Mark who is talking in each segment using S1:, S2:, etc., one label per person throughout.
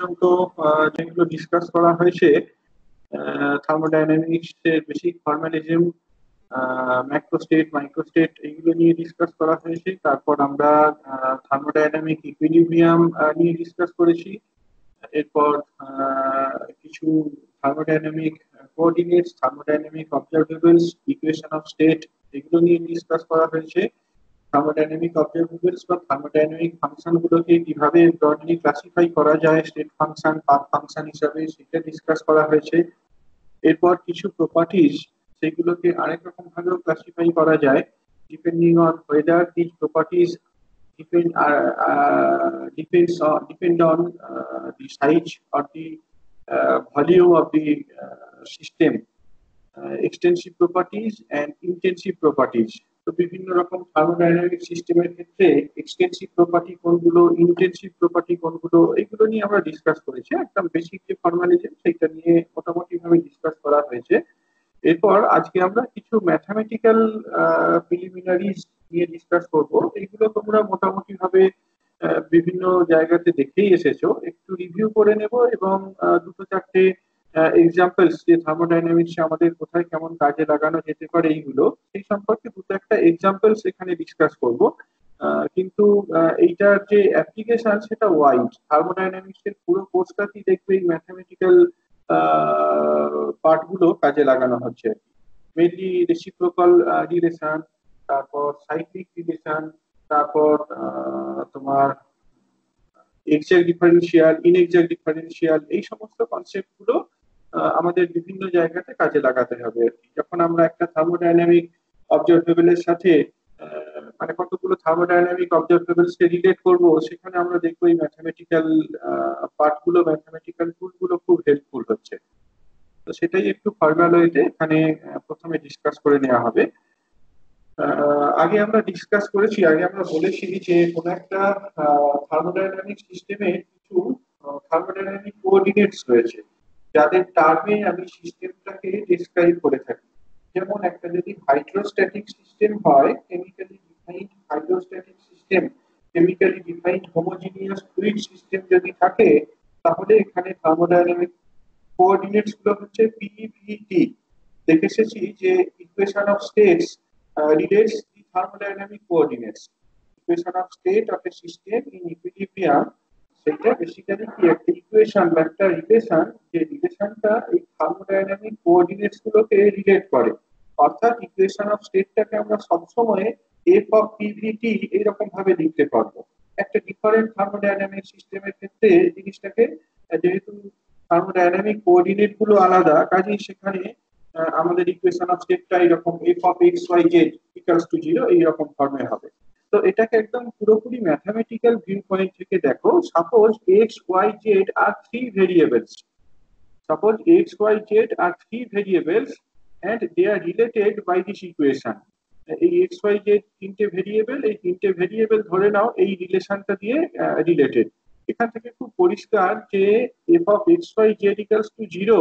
S1: পর্যন্ত যেগুলো ডিসকাস করা হয়েছে থার্মোডাইনামিক্স এর বেসিক ফর্মালিজম, ম্যাক্রোস্টেট মাইক্রোস্টেট এগুলো নিয়ে ডিসকাস করা হয়েছে। তারপর আমরা থার্মোডাইনামিক ইকুইলিব্রিয়াম নিয়ে ডিসকাস করেছি। এরপর কিছু thermodynamic coordinates, thermodynamic observables, equation of state এগুলো নিয়ে ডিসকাস করা হয়েছে। থার্মোডাইনামিক অবজারভেবলস বা থার্মোডাইনামিক ফাংশন গুলোকে কিভাবে ব্রডলি ক্লাসিফাই করা যায় স্টেট ফাংশন পাথ ফাংশন হিসাবে সেটা ডিসকাস করা হয়েছে। এরপর কিছু প্রপার্টিজ, সেগুলোকে আরেক রকম ভাবেও ক্লাসিফাই করা যায় depending on weather this properties depend on the size or the volume of the system, extensive properties and intensive properties. তো বিভিন্ন রকম থার্মোডাইনামিক সিস্টেমের ক্ষেত্রে এক্সটেন্সিভ প্রপার্টি কোনগুলো, ইন্টেন্সিভ প্রপার্টি কোনগুলো, এগুলো নিয়ে আমরা ডিসকাস করেছি। একদম বেসিক যে ফর্মালিজম সেটা নিয়ে মোটামুটি ভাবে ডিসকাস করা হয়েছে। এরপর আজকে আমরা কিছু ম্যাথামেটিক্যাল প্রিলিমিনারিজ নিয়ে ডিসকাস করব। এগুলো তোমরা মোটামুটি ভাবে বিভিন্ন জায়গাতে দেখেই এসেছো, একটু রিভিউ করে নেব এবং দুটো চারটে এক্সাম্পলস যে থার্মোডাইনামিক্স আমাদের কোথায় কেমন কাজে লাগানো যেতে পারে এইগুলো সেই সম্পর্কে দুটো একটা এক্সাম্পলস এখানে ডিসকাস করব। কিন্তু এইটার যে অ্যাপ্লিকেশন সেটা ওয়াইড, থার্মোডাইনামিক্স এর পুরো কোর্সটাতেই দেখবে এই ম্যাথামেটিক্যাল পার্ট গুলো কাজে লাগানো হচ্ছে। মেনলি রেসিপ্রোকাল রিলেশন, তারপর সাইক্লিক রিলেশন, তারপর তোমার এক্সাক্ট ডিফারেন্সিয়াল, ইনএক্সাক্ট ডিফারেন্সিয়াল, এই সমস্ত কনসেপ্ট গুলো আমাদের বিভিন্ন জায়গাতে কাজে লাগাতে হবে। যখন আমরা একটা থার্মোডাইনামিক অবজারভেবলের সাথে মানে কতগুলো থার্মোডাইনামিক অবজারভেবলস কে রিলেট করব, সেখানে আমরা দেখবো এই ম্যাথমেটিক্যাল পার্ট গুলো, ম্যাথমেটিক্যাল টুল গুলো খুব হেল্পফুল হচ্ছে। তো সেটাই একটু ফর্মাল ওয়েতে এখানে প্রথমে ডিসকাস করে নেওয়া হবে। আগে আমরা ডিসকাস করেছি, আগে আমরা বলেছি যে কোন একটা থার্মোডাইনামিক সিস্টেমে কিছু থার্মোডাইনামিক কোঅর্ডিনেটস রয়েছে যাদের টার্মে আমি সিস্টেমটাকে ডেসক্রাইব করে থাকি। যেমন একটা যদি হাইড্রোস্ট্যাটিক সিস্টেম হয়, chemically defined hydrostatic system, chemically defined homogeneous fluid system যদি থাকে, তাহলে এখানে থার্মোডাইনামিক কোঅর্ডিনেটস গুলো হচ্ছে পিভিটি। দেখে এসেছি যে equation of states relates the thermodynamic coordinates. Equation of state of a system in equilibrium সেটা বেসিক্যালি কি একটা ইকুয়েশন বা একটা রিলেশন, যে রিলেশনটা এই থার্মোডাইনামিক কোঅর্ডিনেটস গুলোকে রিলেট করে। অর্থাৎ ইকুয়েশন অফ স্টেটটাকে আমরা সবসময় এফ অফ পিভিটি এইরকম ভাবে লিখতে পারবো। একটা ডিফারেন্ট থার্মোডাইনামিক সিস্টেমের ক্ষেত্রে জিনিসটাকে যেহেতু থার্মোডাইনামিক কোঅর্ডিনেট গুলো আলাদা, কাজেই সেখানে আমাদের ইকুয়েশন অফ স্টেটটা এরকম F of X Y Z equals to 0 এইরকম ফর্মে হবে। তো এটাকে একদম পুরোপুরি ম্যাথমেটিক্যাল ভিউ পয়েন্ট থেকে দেখো। Suppose X Y Z are three variables, suppose X Y Z are three variables and they are related by this equation. এই এক্স ওয়াই জেড তিনটে ভেরিয়েবল, এই তিনটে ভেরিয়েবল ধরে নাও এই রিলেশনটা দিয়ে রিলেটেড। এখান থেকে খুব পরিষ্কার যে F of X Y Z equals to 0,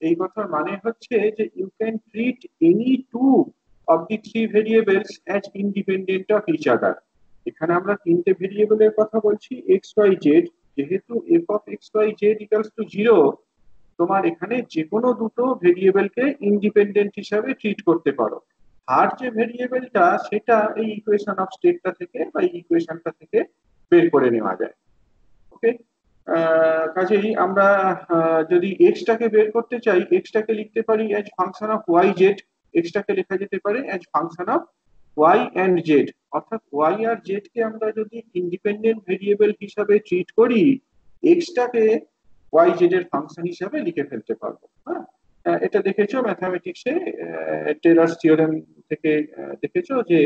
S1: এই কথার মানে হচ্ছে যে you can treat any two of the three variables as independent of each other. এখানে আমরা তিনটে ভেরিয়েবলের কথা বলছি এক্স ওয়াই জেড, যেহেতু F of X Y Z equals to 0, তোমার এখানে যে কোনো দুটো ভেরিয়েবলকে ইন্ডিপেন্ডেন্ট হিসাবে ট্রিট করতে পারো। আর যে ভেরিয়েবলটা সেটা এই ইকুয়েশন অফ স্টেটটা থেকে বা এই ইকুয়েশনটা থেকে বের করে নেওয়া যায়। ওকে, কাজেই আমরা যদি এক্সটাকে বের করতে চাই, এক্সটাকে লিখতে পারি as function of Y Z, এক্সটাকে লেখা যেতে পারে as function of Y and Z. অর্থাৎ ওয়াই আর জেড কে আমরা যদি ইন্ডিপেন্ডেন্ট ভেরিয়েবল হিসাবে ট্রিট করি, এক্সটাকে ওয়াই জেড এর ফাংশন হিসাবে লিখে ফেলতে পারবো। হ্যাঁ, এটা দেখেছো ম্যাথামেটিক্সে টেলর্স থিওরেম থেকে দেখেছো যে,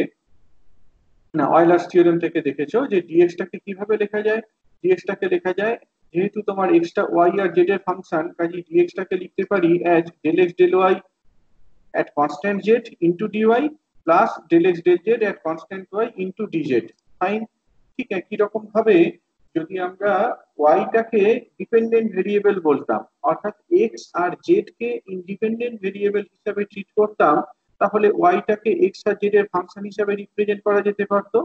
S1: না অয়েলার্স থিওরেম থেকে দেখেছো যে ডিএক্সটাকে কিভাবে লেখা যায়। ডিএক্সটাকে লেখা যায়, যেহেতু তোমার এক্সটা ওয়াই আর জেড এর ফাংশন, কাজে ডিএক্সটাকে লিখতে পারি as del X del Y at constant z into dy plus del x del z at constant y into dz। Fine. ঠিক একই রকম ভাবে যদি আমরা y টাকে ডিপেন্ডেন্ট ভেরিয়েবল বলতাম, অর্থাৎ x আর z কে ইন্ডিপেন্ডেন্ট ভেরিয়েবল হিসেবে ট্রিট করতাম, তাহলে y টাকে x আর z এর ফাংশন হিসেবে রিপ্রেজেন্ট করা যেতে পারত।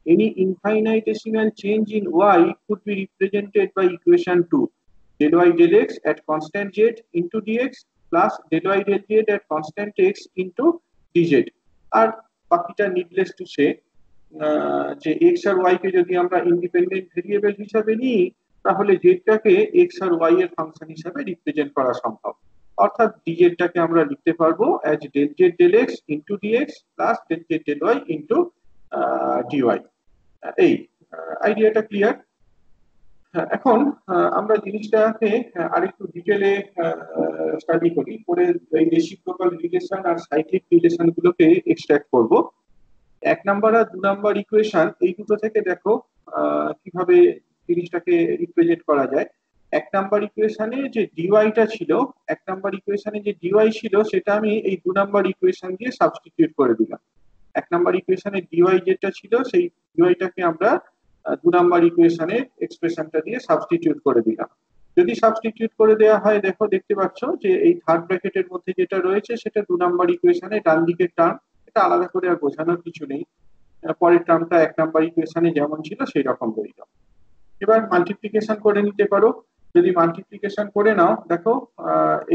S1: Any infinitesimal change in y could be represented by equation 2। del y del x at constant z into dx plus del y del z at constant x into dz। আর বাকিটা needless to say যে x আর Y কে যদি আমরা independent variable হিসাবে নিই তাহলে জেডটাকে X আর ওয়াই এর ফাংশন হিসাবে রিপ্রেজেন্ট করা সম্ভব। অর্থাৎ ডিজেডটাকে আমরা লিখতে পারবো as del Z del X into DX plus del Z del Y into DY. এই আইডিয়াটা ক্লিয়ার? এখন আমরা জিনিসটাকে আরেকটু ডিটেলে স্টাডি করি, করে এই রেসিপ্রোকাল রিলেশন আর সাইক্লিক রিলেশন গুলোকে এক্সট্রাক্ট করব। 1 নাম্বার আর 2 নাম্বার ইকুয়েশন এই দুটো থেকে দেখো কিভাবে জিনিসটাকে রিপ্রেজেন্ট করা যায়। 1 নাম্বার ইকুয়েশনে যে ডিওয়াইটা ছিল, 1 নাম্বার ইকুয়েশনে যে ডিওয়াই ছিল সেটা আমি এই 2 নাম্বার ইকুয়েশন দিয়ে সাবস্টিটিউট করে দিলাম। 1 নাম্বার ইকুয়েশনে ডিওয়াই যেটা ছিল সেই ডিওয়াইটাকে আমরা 2 নাম্বার ইকুয়েশনের এক্সপ্রেশনটা দিয়ে সাবস্টিটিউট করে দিলাম। যদি সাবস্টিটিউট করে দেওয়া হয় দেখো দেখতে পাচ্ছ যে এই থার্ড ব্র্যাকেটের মধ্যে যেটা রয়েছে সেটা 2 নাম্বার ইকুয়েশনের ডান দিকের টার্ম, এটা আলাদা করে আর বোঝানোর কিছু নেই। পরের টার্মটা 1 নাম্বার ইকুয়েশনে যেমন ছিল সেই রকম রইল। এবার মাল্টিপ্লিকেশন করে নিতে পারো। যদি মাল্টিপ্লিকেশন করে নাও দেখো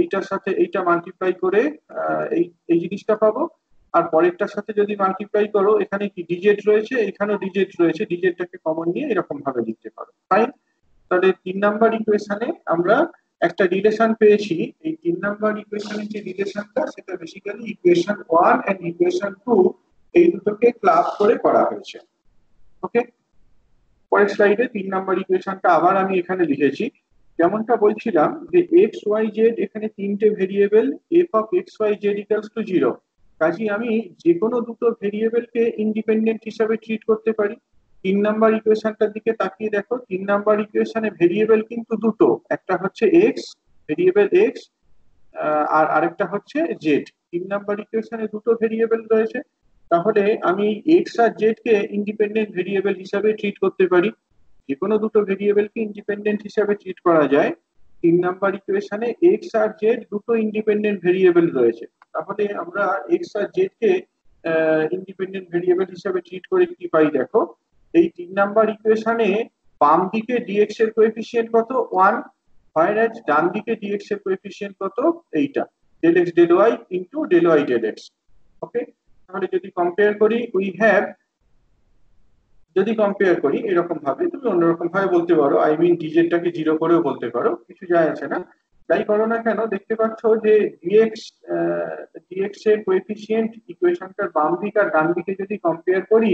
S1: এইটার সাথে এইটা মাল্টিপ্লাই করে এই এই জিনিসটা পাবো। আর পরেরটার সাথে যদি মাল্টিপ্লাই করো এখানে কি ডিজেট রয়েছে, এখানেও ডিজেট রয়েছে, ডিজেটটাকে কমন নিয়ে এরকম ভাবে লিখতে পারো। ফাইন। তাহলে 3 নাম্বার ইকুয়েশনে আমরা একটা রিলেশন পেয়েছি। এই 3 নাম্বার ইকুয়েশনের যে রিলেশনটা সেটা বেসিক্যালি ইকুয়েশন 1 এন্ড ইকুয়েশন 2 এই দুটোকে ক্লাব করে করা হয়েছে। ওকে, পরের স্লাইডে 3 নাম্বার ইকুয়েশনটা আবার আমি এখানে লিখেছি। যেমনটা বলছিলাম যে এক্স ওয়াই জেড এখানে তিনটে variable, F of X Y Z equals to 0। কাজে আমি যে কোনো দুটো ভেরিয়েবলকে ইন্ডিপেন্ডেন্ট হিসাবে ট্রিট করতে পারি। 3 নাম্বার ইকুয়েশনটার দিকে তাকিয়ে দেখো, 3 নাম্বার ইকুয়েশনে ভেরিয়েবল কিন্তু দুটো, একটা হচ্ছে এক্স, ভেরিয়েবল এক্স, আর আরেকটা হচ্ছে জেড। 3 নাম্বার ইকুয়েশনে দুটো ভেরিয়েবল রয়েছে, তাহলে আমি এক্স আর জেড কে ইন্ডিপেন্ডেন্ট ভেরিয়েবল হিসাবে ট্রিট করতে পারি। যে কোনো দুটো ভেরিয়েবলকে ইন্ডিপেন্ডেন্ট হিসাবে ট্রিট করা যায়। 3 নাম্বার ইকুয়েশনে এক্স আর জেড দুটো ইন্ডিপেন্ডেন্ট ভেরিয়েবল রয়েছে, তাহলে আমরা এক্স আর জেড কে ইন্ডিপেন্ডেন্ট ভেরিয়েবল হিসাবে ট্রিট করে কি পাই দেখো। এই 3 নাম্বার ইকুয়েশনে বাম দিকে ডিএক্স এর কোএফিসিয়েন্ট কত 1, whereas ডান দিকে ডিএক্স এর কোএফিসিয়েন্ট কত এইটা del X del Y into del Y del X. Okay, তাহলে যদি কম্পেয়ার করি উই হ্যাভ, যদি কম্পেয়ার করি এরকম ভাবে, তুমি অন্যরকম ভাবে বলতে পারো, আই মিন ডিজেটটাকে 0 করেও বলতে পারো, কিছু যায় আসে না। যাই করো না কেন দেখতে পাচ্ছ যে ডিএক্স ডিএক্স এর কোএফিসিয়েন্ট ইকুয়েশনটার বাম দিক আর ডান দিকে যদি কম্পেয়ার করি,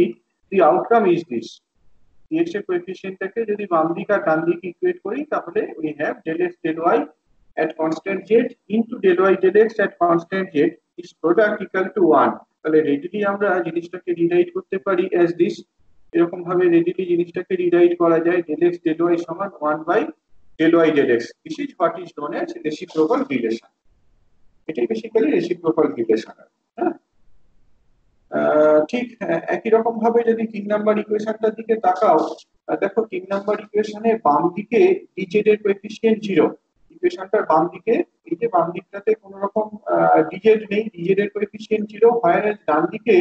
S1: দি আউটকাম ইজ দিস। ডিএক্স এর কোএফিসিয়েন্টটাকে যদি বাম দিক আর ডান দিক ইকুয়েট করি তাহলে we have del X del Y at constant z into del y del x at constant z is product equal to 1। তাহলে রেডিলি আমরা জিনিসটাকে রিরাইট করতে পারি অ্যাজ দিস। এরকম ভাবে রেডিলি জিনিসটাকে রিরাইট করা যায় del x del y সমান 1 by del y del x। This is what is known as reciprocal relation. এটাই বেসিক্যালি রেসিপ্রোকাল রিলেশন। হ্যাঁ, ঠিক একই রকম ভাবে যদি 3 নাম্বার ইকুয়েশনটার দিকে তাকাও দেখো 3 নাম্বার ইকুয়েশনে বাম দিকে ডিজেড এর কোএফিসিয়েন্ট 0। ইকুয়েশনটার বাম দিকে এই যে বাম দিকটাতে কোনো রকম ডিজেড নেই, ডিজেড এর কোএফিসিয়েন্ট 0, whereas ডান দিকে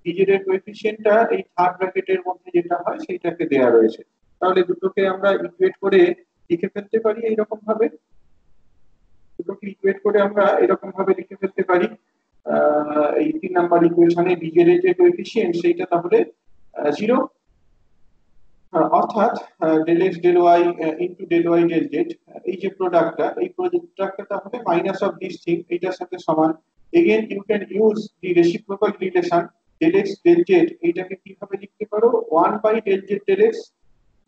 S1: ডিজেড এর কোএফিসিয়েন্টটা এই থার্ড ব্র্যাকেটের মধ্যে যেটা হয় সেইটাকে দেয়া রয়েছে। তাহলে দুটোকে আমরা ইকুয়েট করে লিখে ফেলতে পারি এইরকম ভাবে, দুটোকে ইকুয়েট করে আমরা এরকম ভাবে লিখে ফেলতে পারি এই 3 নাম্বার ইকুয়েশনে ডিজেড এর যে কোএফিসিয়েন্ট সেইটা তাহলে 0, অর্থাৎ del X del Y into del Y del Z এই যে প্রোডাক্টটা, এই প্রোডাক্টটা তাহলে মাইনাস অফ দিস থিং এইটার সাথে সমান। Again you can use the reciprocal relation del X del Z, এইটাকে কিভাবে লিখতে পারো 1 by del Z del X,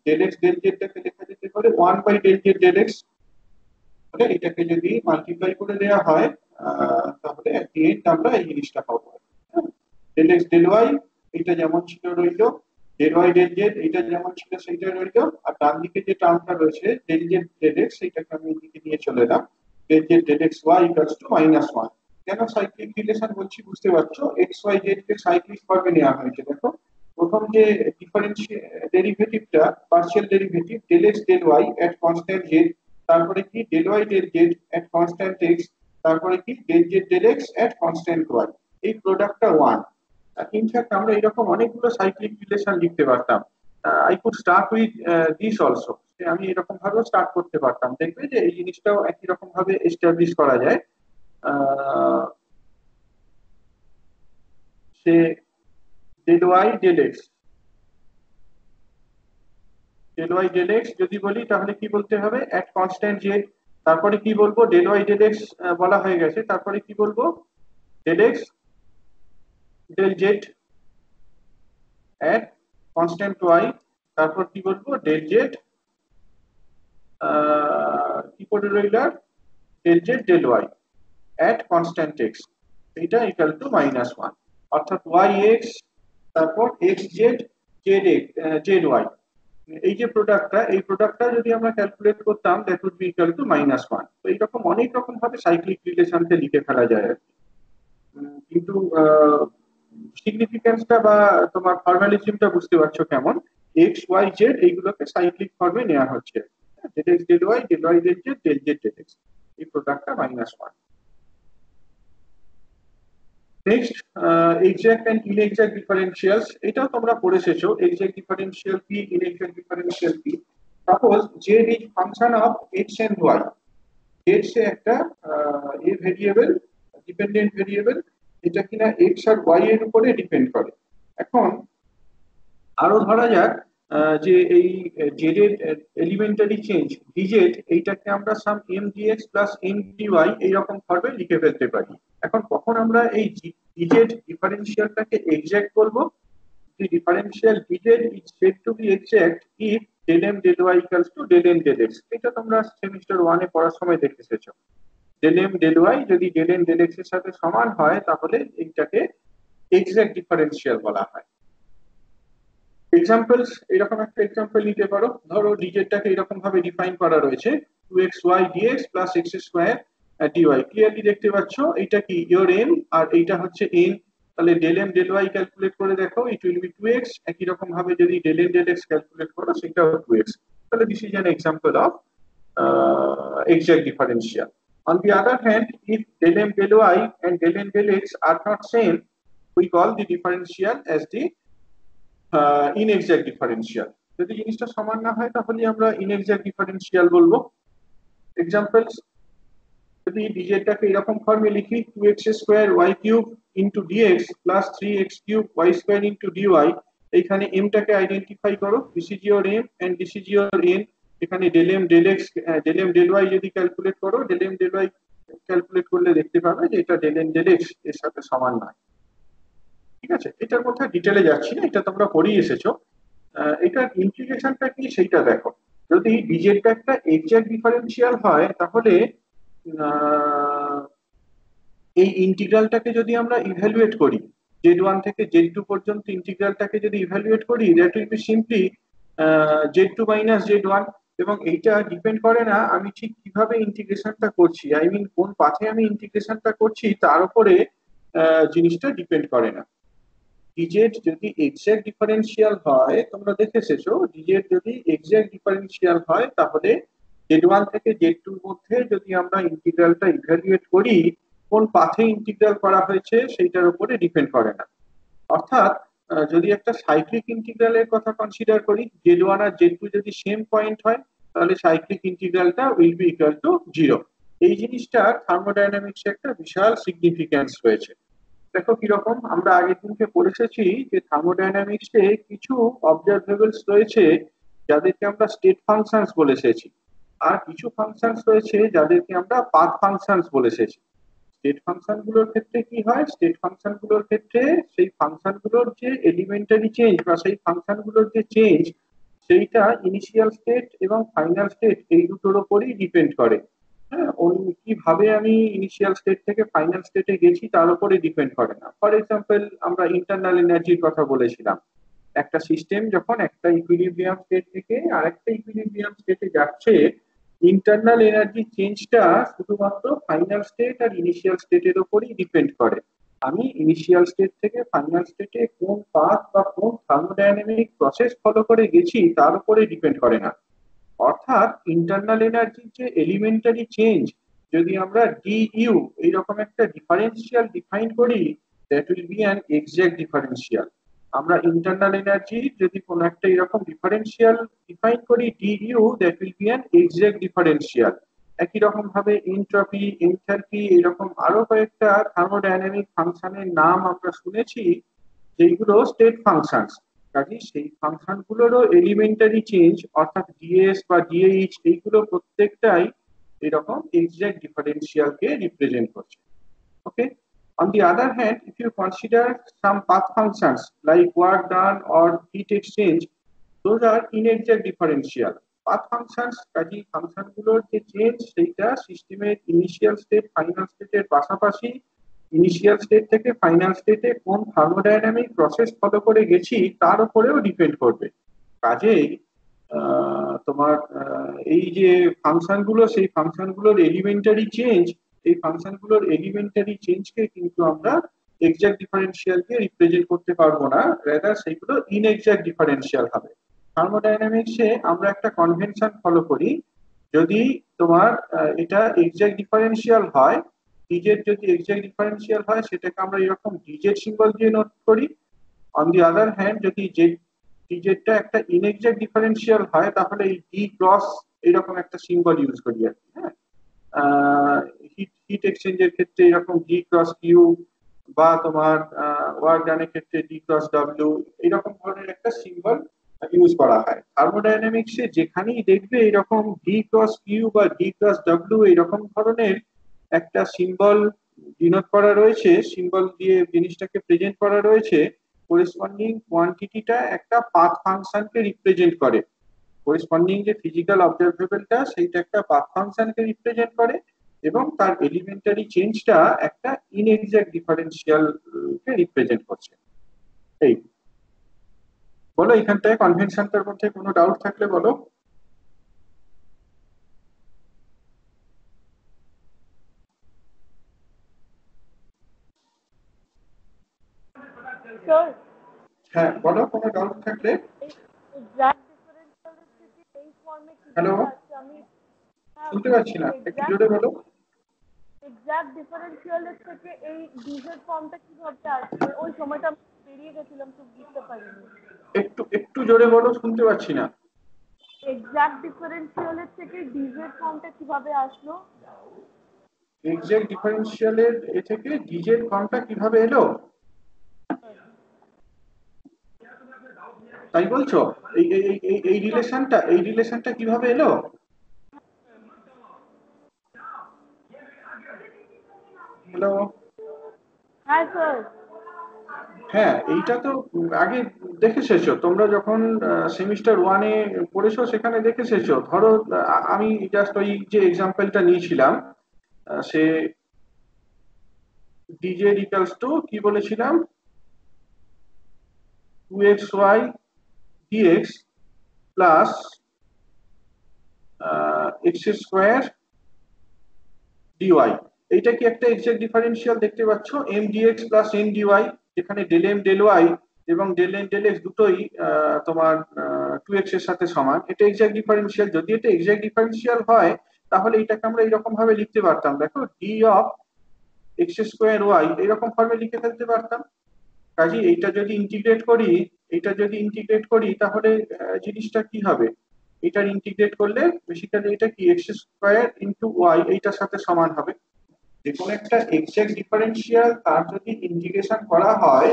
S1: del X del জেডটাকে লেখা যেতে পারে 1 by del Z del X. তাহলে এটাকে যদি মাল্টিপ্লাই করে দেওয়া হয় তাহলে এট দি এন্ড আমরা এই জিনিসটা পাবো। ডেল এক্স ডেল ওয়াই এটা যেমন ছিল রইলো, ডেল ওয়াই ডেল জেড এটা যেমন ছিল সেইটা রইলো, আর ডান দিকে যে টার্মটা রয়েছে ডেল জেড ডেল এক্স সেইটাকে আমি এদিকে নিয়ে চলে এলাম, del Z del X Y equals to -1। কেন সাইক্লিক রিলেশন বলছি বুঝতে পারছো, এক্স ওয়াই জেড কে সাইক্লিক ফর্মে নেওয়া হয়েছে। দেখো প্রথম যে ডিফারেন্সিয়াল ডেরিভেটিভটা partial derivative del X del Y at constant Z, তারপরে কি del Y del Z at constant X, তারপরে কি del Z del X at constant Y. এই প্রোডাক্টটা 1। ইনফ্যাক্ট আমরা এরকম অনেকগুলো সাইক্লিক রিলেশন লিখতে পারতাম। I could start with this also. যে আমি এরকম ভাবে স্টার্ট করতে পারতাম, দেখবে যে এই জিনিসটাও একই রকম ভাবে এস্টাবলিশ করা যায়। Ah, say del Y del X, del Y del X যদি বলি তাহলে কি বলতে হবে, এট কনস্ট্যান্ট জে, তারপরে কি বলবো, ডেল ওয়াই ডেল এক্স বলা হয়ে গেছে, তারপরে কি বলবো, del X del Z at constant Y, তারপর কি বলবো, ডেল জেড কি করে রইল, del Z del Y at constant X, এটা ইকুয়াল টু -1, অর্থাৎ ওয়াই এক্স তারপর X Z Z X Z Y, এই যে প্রোডাক্টটা, এই প্রোডাক্টটা যদি আমরা ক্যালকুলেট করতাম that would be equal to -1। তো এইরকম অনেক রকম ভাবে সাইক্লিক রিলেশনকে লিখে ফেলা যায় আর কি। কিন্তু সিগনিফিকেন্সটা বা তোমার ফর্মালিজমটা বুঝতে পারছো কেমন, এক্স ওয়াই জেড এইগুলোকে সাইক্লিক ফর্মে নেওয়া হচ্ছে, del X del Y del Z del Z del X, এই প্রোডাক্টটা -1। Next, exact and inexact differentials, এটাও তোমরা পড়ে এসেছো, এক্সাক্ট ডিফারেন্সিয়াল কি, ইনএক্সাক্ট ডিফারেন্সিয়াল কি। Suppose Z is function of X and Y, Z say একটা এ ভেরিয়েবল, ডিপেন্ডেন্ট ভেরিয়েবল, যেটা কিনা এক্স আর ওয়াই এর উপরে ডিপেন্ড করে। এখন আরো ধরা যাক যে এই জেড এর এলিমেন্টারি চেঞ্জ ডিজেড, এইটাকে আমরা sum M dx plus M dy এইরকম ভাবে লিখে ফেলতে পারি। এখন কখন আমরা এই ডিজেড ডিফারেন্সিয়ালটাকে এক্সাক্ট বলবো, the differential dz is said to be exact if del m del y equals to del n del x, এটা তোমরা সেমিস্টার 1 এ পড়ার সময় দেখে এসেছো। del m del y যদি del n del x এর সাথে সমান হয় তাহলে এইটাকে এক্সাক্ট ডিফারেন্সিয়াল বলা হয়। এক্সাম্পলস, এরকম একটা এক্সাম্পল নিতে পারো, ধরো ডিজেডটাকে এরকম ভাবে ডিফাইন করা রয়েছে 2xy dx plus x square dy, clearly দেখতে পাচ্ছ এটা কি ইওর n আর এইটা হচ্ছে n, তাহলে del M del Y calculate করে দেখো, ইট উইল বি 2x, একই রকম ভাবে যদি del N del X calculate করো সেটাও 2x, তাহলে this is an example of exact differential. On the other hand, if del m del y and del n del x are not same, we call the differential as the inexact differential. যদি জিনিসটা সমান না হয় তাহলে আমরা inexact differential বলবো। Examples, যদি ডিজেটাকে এরকম ফর্মে লিখি 2x square y cube into dx plus 3x cube y square into dy, এইখানে m টাকে আইডেন্টিফাই করো, this is your m and this is your n, এখানে del m del x del m del y যদি calculate করো, del m del y calculate করলে দেখতে পাবে যে এটা del n del x এর সাথে সমান নয়। ঠিক আছে, এটার মধ্যে ডিটেলে যাচ্ছি না, এটা তোমরা পড়েই এসেছো। এটার ইমপ্লিকেশনটা কি সেইটা দেখো, যদি ডিজেটা একটা এক্সাক্ট ডিফারেন্সিয়াল হয় তাহলে এই ইন্টিগ্রালটাকে যদি আমরা ইভ্যালুয়েট করি, z1 থেকে z2 পর্যন্ত ইন্টিগ্রালটাকে যদি ইভ্যালুয়েট করি, that will be simply z2 minus z1, এবং এইটা ডিপেন্ড করে না আমি ঠিক কিভাবে ইন্টিগ্রেশনটা করছি, আই মিন কোন পাথে আমি ইন্টিগ্রেশনটা করছি তার উপরে জিনিসটা ডিপেন্ড করে না। ডিজেড যদি এক্সাক্ট ডিফারেন্সিয়াল হয়, তোমরা দেখে এসেছো ডিজেড যদি এক্সাক্ট ডিফারেন্সিয়াল হয় তাহলে z1 থেকে z2 এর মধ্যে যদি আমরা ইন্টিগ্রালটা ইভ্যালুয়েট করি, কোন পাথে ইন্টিগ্রাল করা হয়েছে সেইটার উপরে ডিপেন্ড করে না। অর্থাৎ যদি একটা সাইক্লিক ইন্টিগ্রালের কথা কনসিডার করি, z1 আর z2 যদি সেম পয়েন্ট হয় তাহলে সাইক্লিক ইন্টিগ্রালটা উইল বি ইকুয়াল টু 0। এই জিনিসটা থার্মোডাইনামিক্সে একটা বিশাল সিগনিফিকেন্স রয়েছে। দেখো কিরকম, আমরা আগের দিনকে পড়ে এসেছি যে থার্মোডাইনামিক্সে কিছু অবজারভেবলস রয়েছে যাদেরকে আমরা স্টেট ফাংশনস বলে এসেছি, আর কিছু ফাংশনস রয়েছে যাদেরকে আমরা পাথ ফাংশনস বলে এসেছি। স্টেট ফাংশন গুলোর ক্ষেত্রে কি হয়, স্টেট ফাংশন গুলোর ক্ষেত্রে সেই ফাংশন গুলোর যে এলিমেন্টারি চেঞ্জ বা সেই ফাংশন গুলোর যে চেঞ্জ, সেইটা ইনিশিয়াল স্টেট এবং ফাইনাল স্টেট এই দুটোর উপরই ডিপেন্ড করে। হ্যাঁ, কিভাবে আমি ইনিশিয়াল স্টেট থেকে ফাইনাল স্টেটে গেছি তার উপরে ডিপেন্ড করে না। ফর এক্সাম্পল, আমরা ইন্টারনাল এনার্জির কথা বলেছিলাম, একটা সিস্টেম যখন একটা ইকুইলিব্রিয়াম স্টেট থেকে আরেকটা ইকুইলিব্রিয়াম স্টেটে যাচ্ছে, ইন্টারনাল এনার্জি চেঞ্জটা শুধুমাত্র ফাইনাল স্টেট আর ইনিশিয়াল স্টেটের উপরই ডিপেন্ড করে। আমি ইনিশিয়াল স্টেট থেকে ফাইনাল স্টেটে কোন পাথ বা কোন থার্মোডাইনামিক প্রসেস ফলো করে গেছি তার উপরে ডিপেন্ড করে না। অর্থাৎ ইন্টারনাল এনার্জির যে এলিমেন্টারি চেঞ্জ, যদি আমরা ডিইউ এইরকম একটা ডিফারেন্সিয়াল ডিফাইন করি, that will be an exact differential. আমরা ইন্টারনাল এনার্জি যদি কোনো একটা এরকম ডিফারেন্সিয়াল ডিফাইন করি DU, that will be an exact differential. একই রকম ভাবে এনট্রপি, এনথালপি, এরকম আরো কয়েকটা থার্মোডাইনামিক ফাংশনের নাম আমরা শুনেছি যেগুলো স্টেট ফাংশনস। কাজে সেই ফাংশন গুলোরও এলিমেন্টারি চেঞ্জ অর্থাৎ ডিএস বা ডিএইচ এইগুলো প্রত্যেকটাই এরকম এক্সাক্ট ডিফারেন্সিয়ালকে রিপ্রেজেন্ট করছে। Okay. On the other hand, if you consider some path functions like work done or heat exchange, those are inexact differential. Path functions Kazi function গুলোর যে change সেইটা সিস্টেমের ইনিশিয়াল স্টেট ফাইনাল স্টেটের পাশাপাশি initial state থেকে final স্টেটে কোন thermodynamic process follow করে গেছি তার উপরেও ডিপেন্ড করবে। কাজেই তোমার এই যে ফাংশন গুলো সেই ফাংশন গুলোর এলিমেন্টারি চেঞ্জ, এই ফাংশন গুলোর এলিমেন্টারি চেঞ্জকে কিন্তু আমরা এক্সাক্ট ডিফারেন্সিয়ালকে রিপ্রেজেন্ট করতে পারবো না, রাদার সেগুলো ইনএক্সাক্ট ডিফারেন্সিয়াল হবে। থার্মোডাইনামিক্সে আমরা একটা কনভেনশন ফলো করি, যদি তোমার এটা এক্সাক্ট ডিফারেন্সিয়াল হয়, ডিজেট যদি এক্সাক্ট ডিফারেন্সিয়াল হয় সেটাকে আমরা এরকম ডিজেট সিম্বল দিয়ে নোট করি। অন দি আদার হ্যান্ড যদি ডিজেটটা একটা ইনএক্সাক্ট ডিফারেন্সিয়াল হয় তাহলে এই ডি ক্রস এরকম একটা সিম্বল ইউজ করি আর কি। হ্যাঁ, হিট এক্সচেঞ্জের ক্ষেত্রে এরকম ডি ক্রস কিউ বা তোমার ওয়ার্ক ডানের ক্ষেত্রে ডি ক্রস ডব্লিউ এরকম ধরনের একটা সিম্বল ইউজ করা হয়। থার্মোডাইনামিক্সে যেখানেই দেখবে এরকম ডি ক্রস কিউ বা ডি ক্রস ডব্লিউ এরকম ধরনের একটা সিম্বল ডিনোট করা রয়েছে, সিম্বল দিয়ে জিনিসটাকে প্রেজেন্ট করা রয়েছে, করেসপন্ডিং কোয়ান্টিটিটা একটা পাথ ফাংশনকে রিপ্রেজেন্ট করে। করেসপন্ডিং যে ফিজিক্যাল অবজারভেবলটা সেইটা একটা পাথ ফাংশনকে রিপ্রেজেন্ট করে এবং তার এলিমেন্টারি চেঞ্জটা একটা ইনএক্সাক্ট ডিফারেন্সিয়াল কে রিপ্রেজেন্ট করছে। এই বলো এখানটায় কনভেনশনটার মধ্যে কোনো ডাউট থাকলে বলো।
S2: স্যার
S1: হ্যাঁ বলো কোনো ডাউট থাকলে।
S2: এক্সাক্ট ডিফারেন্সিয়ালের থেকে এই ফর্মে
S1: হ্যালো,
S2: কিভাবে আসছে আমি
S1: শুনতে পাচ্ছি না, একটু
S2: এক্সাক্ট
S1: জোরে বলো।
S2: এক্সাক্ট ডিফারেন্সিয়ালের থেকে এই ডিজেড ফর্মটা কিভাবে আসছে, ওই সময়টা আমি বেরিয়ে গেছিলাম তো বুঝতে পারিনি।
S1: একটু একটু জোরে বলো, শুনতে পাচ্ছি না।
S2: এক্সাক্ট ডিফারেন্সিয়ালের থেকে ডিজেড ফর্মটা কিভাবে আসলো?
S1: এক্সাক্ট ডিফারেন্সিয়ালের এ থেকে ডিজেড ফর্মটা কিভাবে এলো তাই বলছো? এই এই এই এই রিলেশনটা কিভাবে এলো? হ্যালো,
S2: হ্যাঁ স্যার।
S1: হ্যাঁ এইটা তো আগে দেখে এসেছো তোমরা যখন সেমিস্টার ওয়ানে পড়েছো, সেখানে দেখে এসেছো। ধরো আমি জাস্ট ওই যে এক্সাম্পলটা নিয়েছিলাম, সে ডিজে ইকুয়ালস টু কি বলেছিলাম, 2xy dx plus X square DY. এইটা কি একটা এক্সাক্ট ডিফারেন্সিয়াল দেখতে পাচ্ছ, M dx plus N DY, যেখানে ডেল এম ডেল ওয়াই এবং ডেল এন ডেল এক্স দুটোই তোমার 2x এর সাথে সমান। এটা এক্সাক্ট ডিফারেন্সিয়াল। যদি এটা এক্সাক্ট ডিফারেন্সিয়াল হয় তাহলে এটাকে আমরা এরকম ভাবে লিখতে পারতাম, দেখো D of X square Y এরকম ফর্মে লিখে ফেলতে পারতাম। কাজে এইটা যদি ইন্টিগ্রেট করি, তাহলে জিনিসটা কি হবে, এটার ইন্টিগ্রেট করলে বেসিক্যালি এটা কি এক্স স্কোয়ার ইন্টু ওয়াই এইটার সাথে সমান হবে। যে কোনো একটা এক্সাক্ট ডিফারেন্সিয়াল তার যদি ইন্টিগ্রেশন করা হয়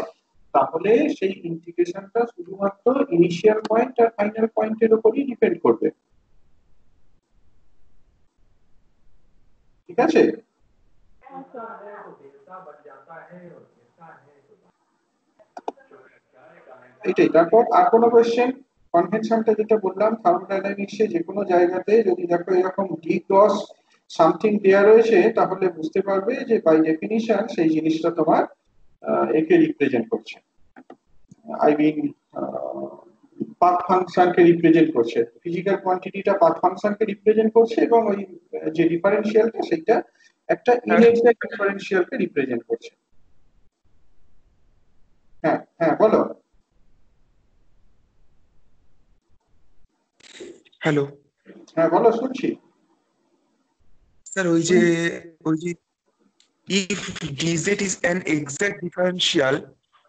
S1: তাহলে সেই ইন্টিগ্রেশনটা শুধুমাত্র ইনিশিয়াল পয়েন্ট আর ফাইনাল পয়েন্টের উপরই ডিপেন্ড করবে। ঠিক আছে? এইটাই। তারপর আর কোনো কোয়েশ্চেন? কনভেনশনটা যেটা বললাম থার্মোডাইনামিক্সে যে কোনো জায়গাতে যদি দেখো এরকম ডি ক্রস সামথিং দেয়া রয়েছে তাহলে বুঝতে পারবে যে বাই ডেফিনিশন সেই জিনিসটা তোমার একে রিপ্রেজেন্ট করছে, আই মিন পাথ ফাংশনকে রিপ্রেজেন্ট করছে। ফিজিক্যাল কোয়ান্টিটিটা পাথ ফাংশনকে রিপ্রেজেন্ট করছে এবং ওই যে ডিফারেন্সিয়ালটা সেটা একটা ইনএক্সাক্ট ডিফারেন্সিয়ালকে রিপ্রেজেন্ট করছে। হ্যাঁ হ্যাঁ বলো।
S3: হ্যালো
S1: হ্যাঁ বলো, শুনছি।
S3: স্যার, ওই যে if dz is an exact differential,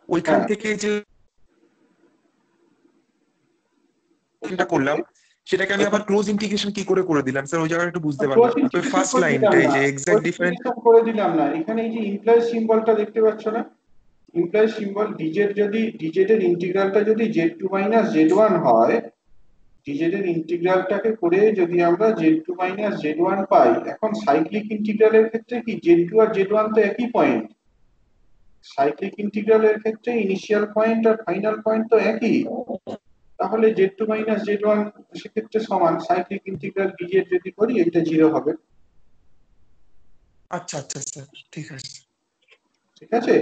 S3: ওইখান
S1: হ্যাঁ
S3: থেকে যে ইন্টিগ্রেশনটা করলাম, সেটাকে আমি আবার ক্লোজ ইন্টিগ্রেশন কি করে দিলাম স্যার? ওই জায়গাটা একটু বুঝতে
S1: ক্লোজ
S3: পারলাম না। তো
S1: ইন্টিগ্রেশন
S3: ফার্স্ট
S1: করে দিলাম
S3: লাইনটাই
S1: না,
S3: যে
S1: ক্লোজ
S3: এক্সাক্ট ডিফারেন্ট।
S1: ইন্টিগ্রেশন করে দিলাম না, এখানে এই যে ইমপ্লয় সিম্বলটা দেখতে পাচ্ছ না, ইমপ্লয় সিম্বল ডিজেড, যদি ডিজেড এর ইন্টিগ্রালটা যদি z2 মাইনাস z1 হয়, ডিজেড এর ইন্টিগ্রালটাকে করে যদি আমরা z2 মাইনাস z1 পাই, এখন সাইক্লিক ইন্টিগ্রালের ক্ষেত্রে কি z2 আর z1 তো একই পয়েন্ট, সাইক্লিক ইন্টিগ্রালের ক্ষেত্রে ইনিশিয়াল পয়েন্ট আর ফাইনাল পয়েন্ট তো একই, তাহলে z2 মাইনাস z1 সেক্ষেত্রে সমান সাইক্লিক ইন্টিগ্রাল dz যদি করি এটা 0 হবে।
S3: আচ্ছা আচ্ছা স্যার, ঠিক আছে
S1: ঠিক আছে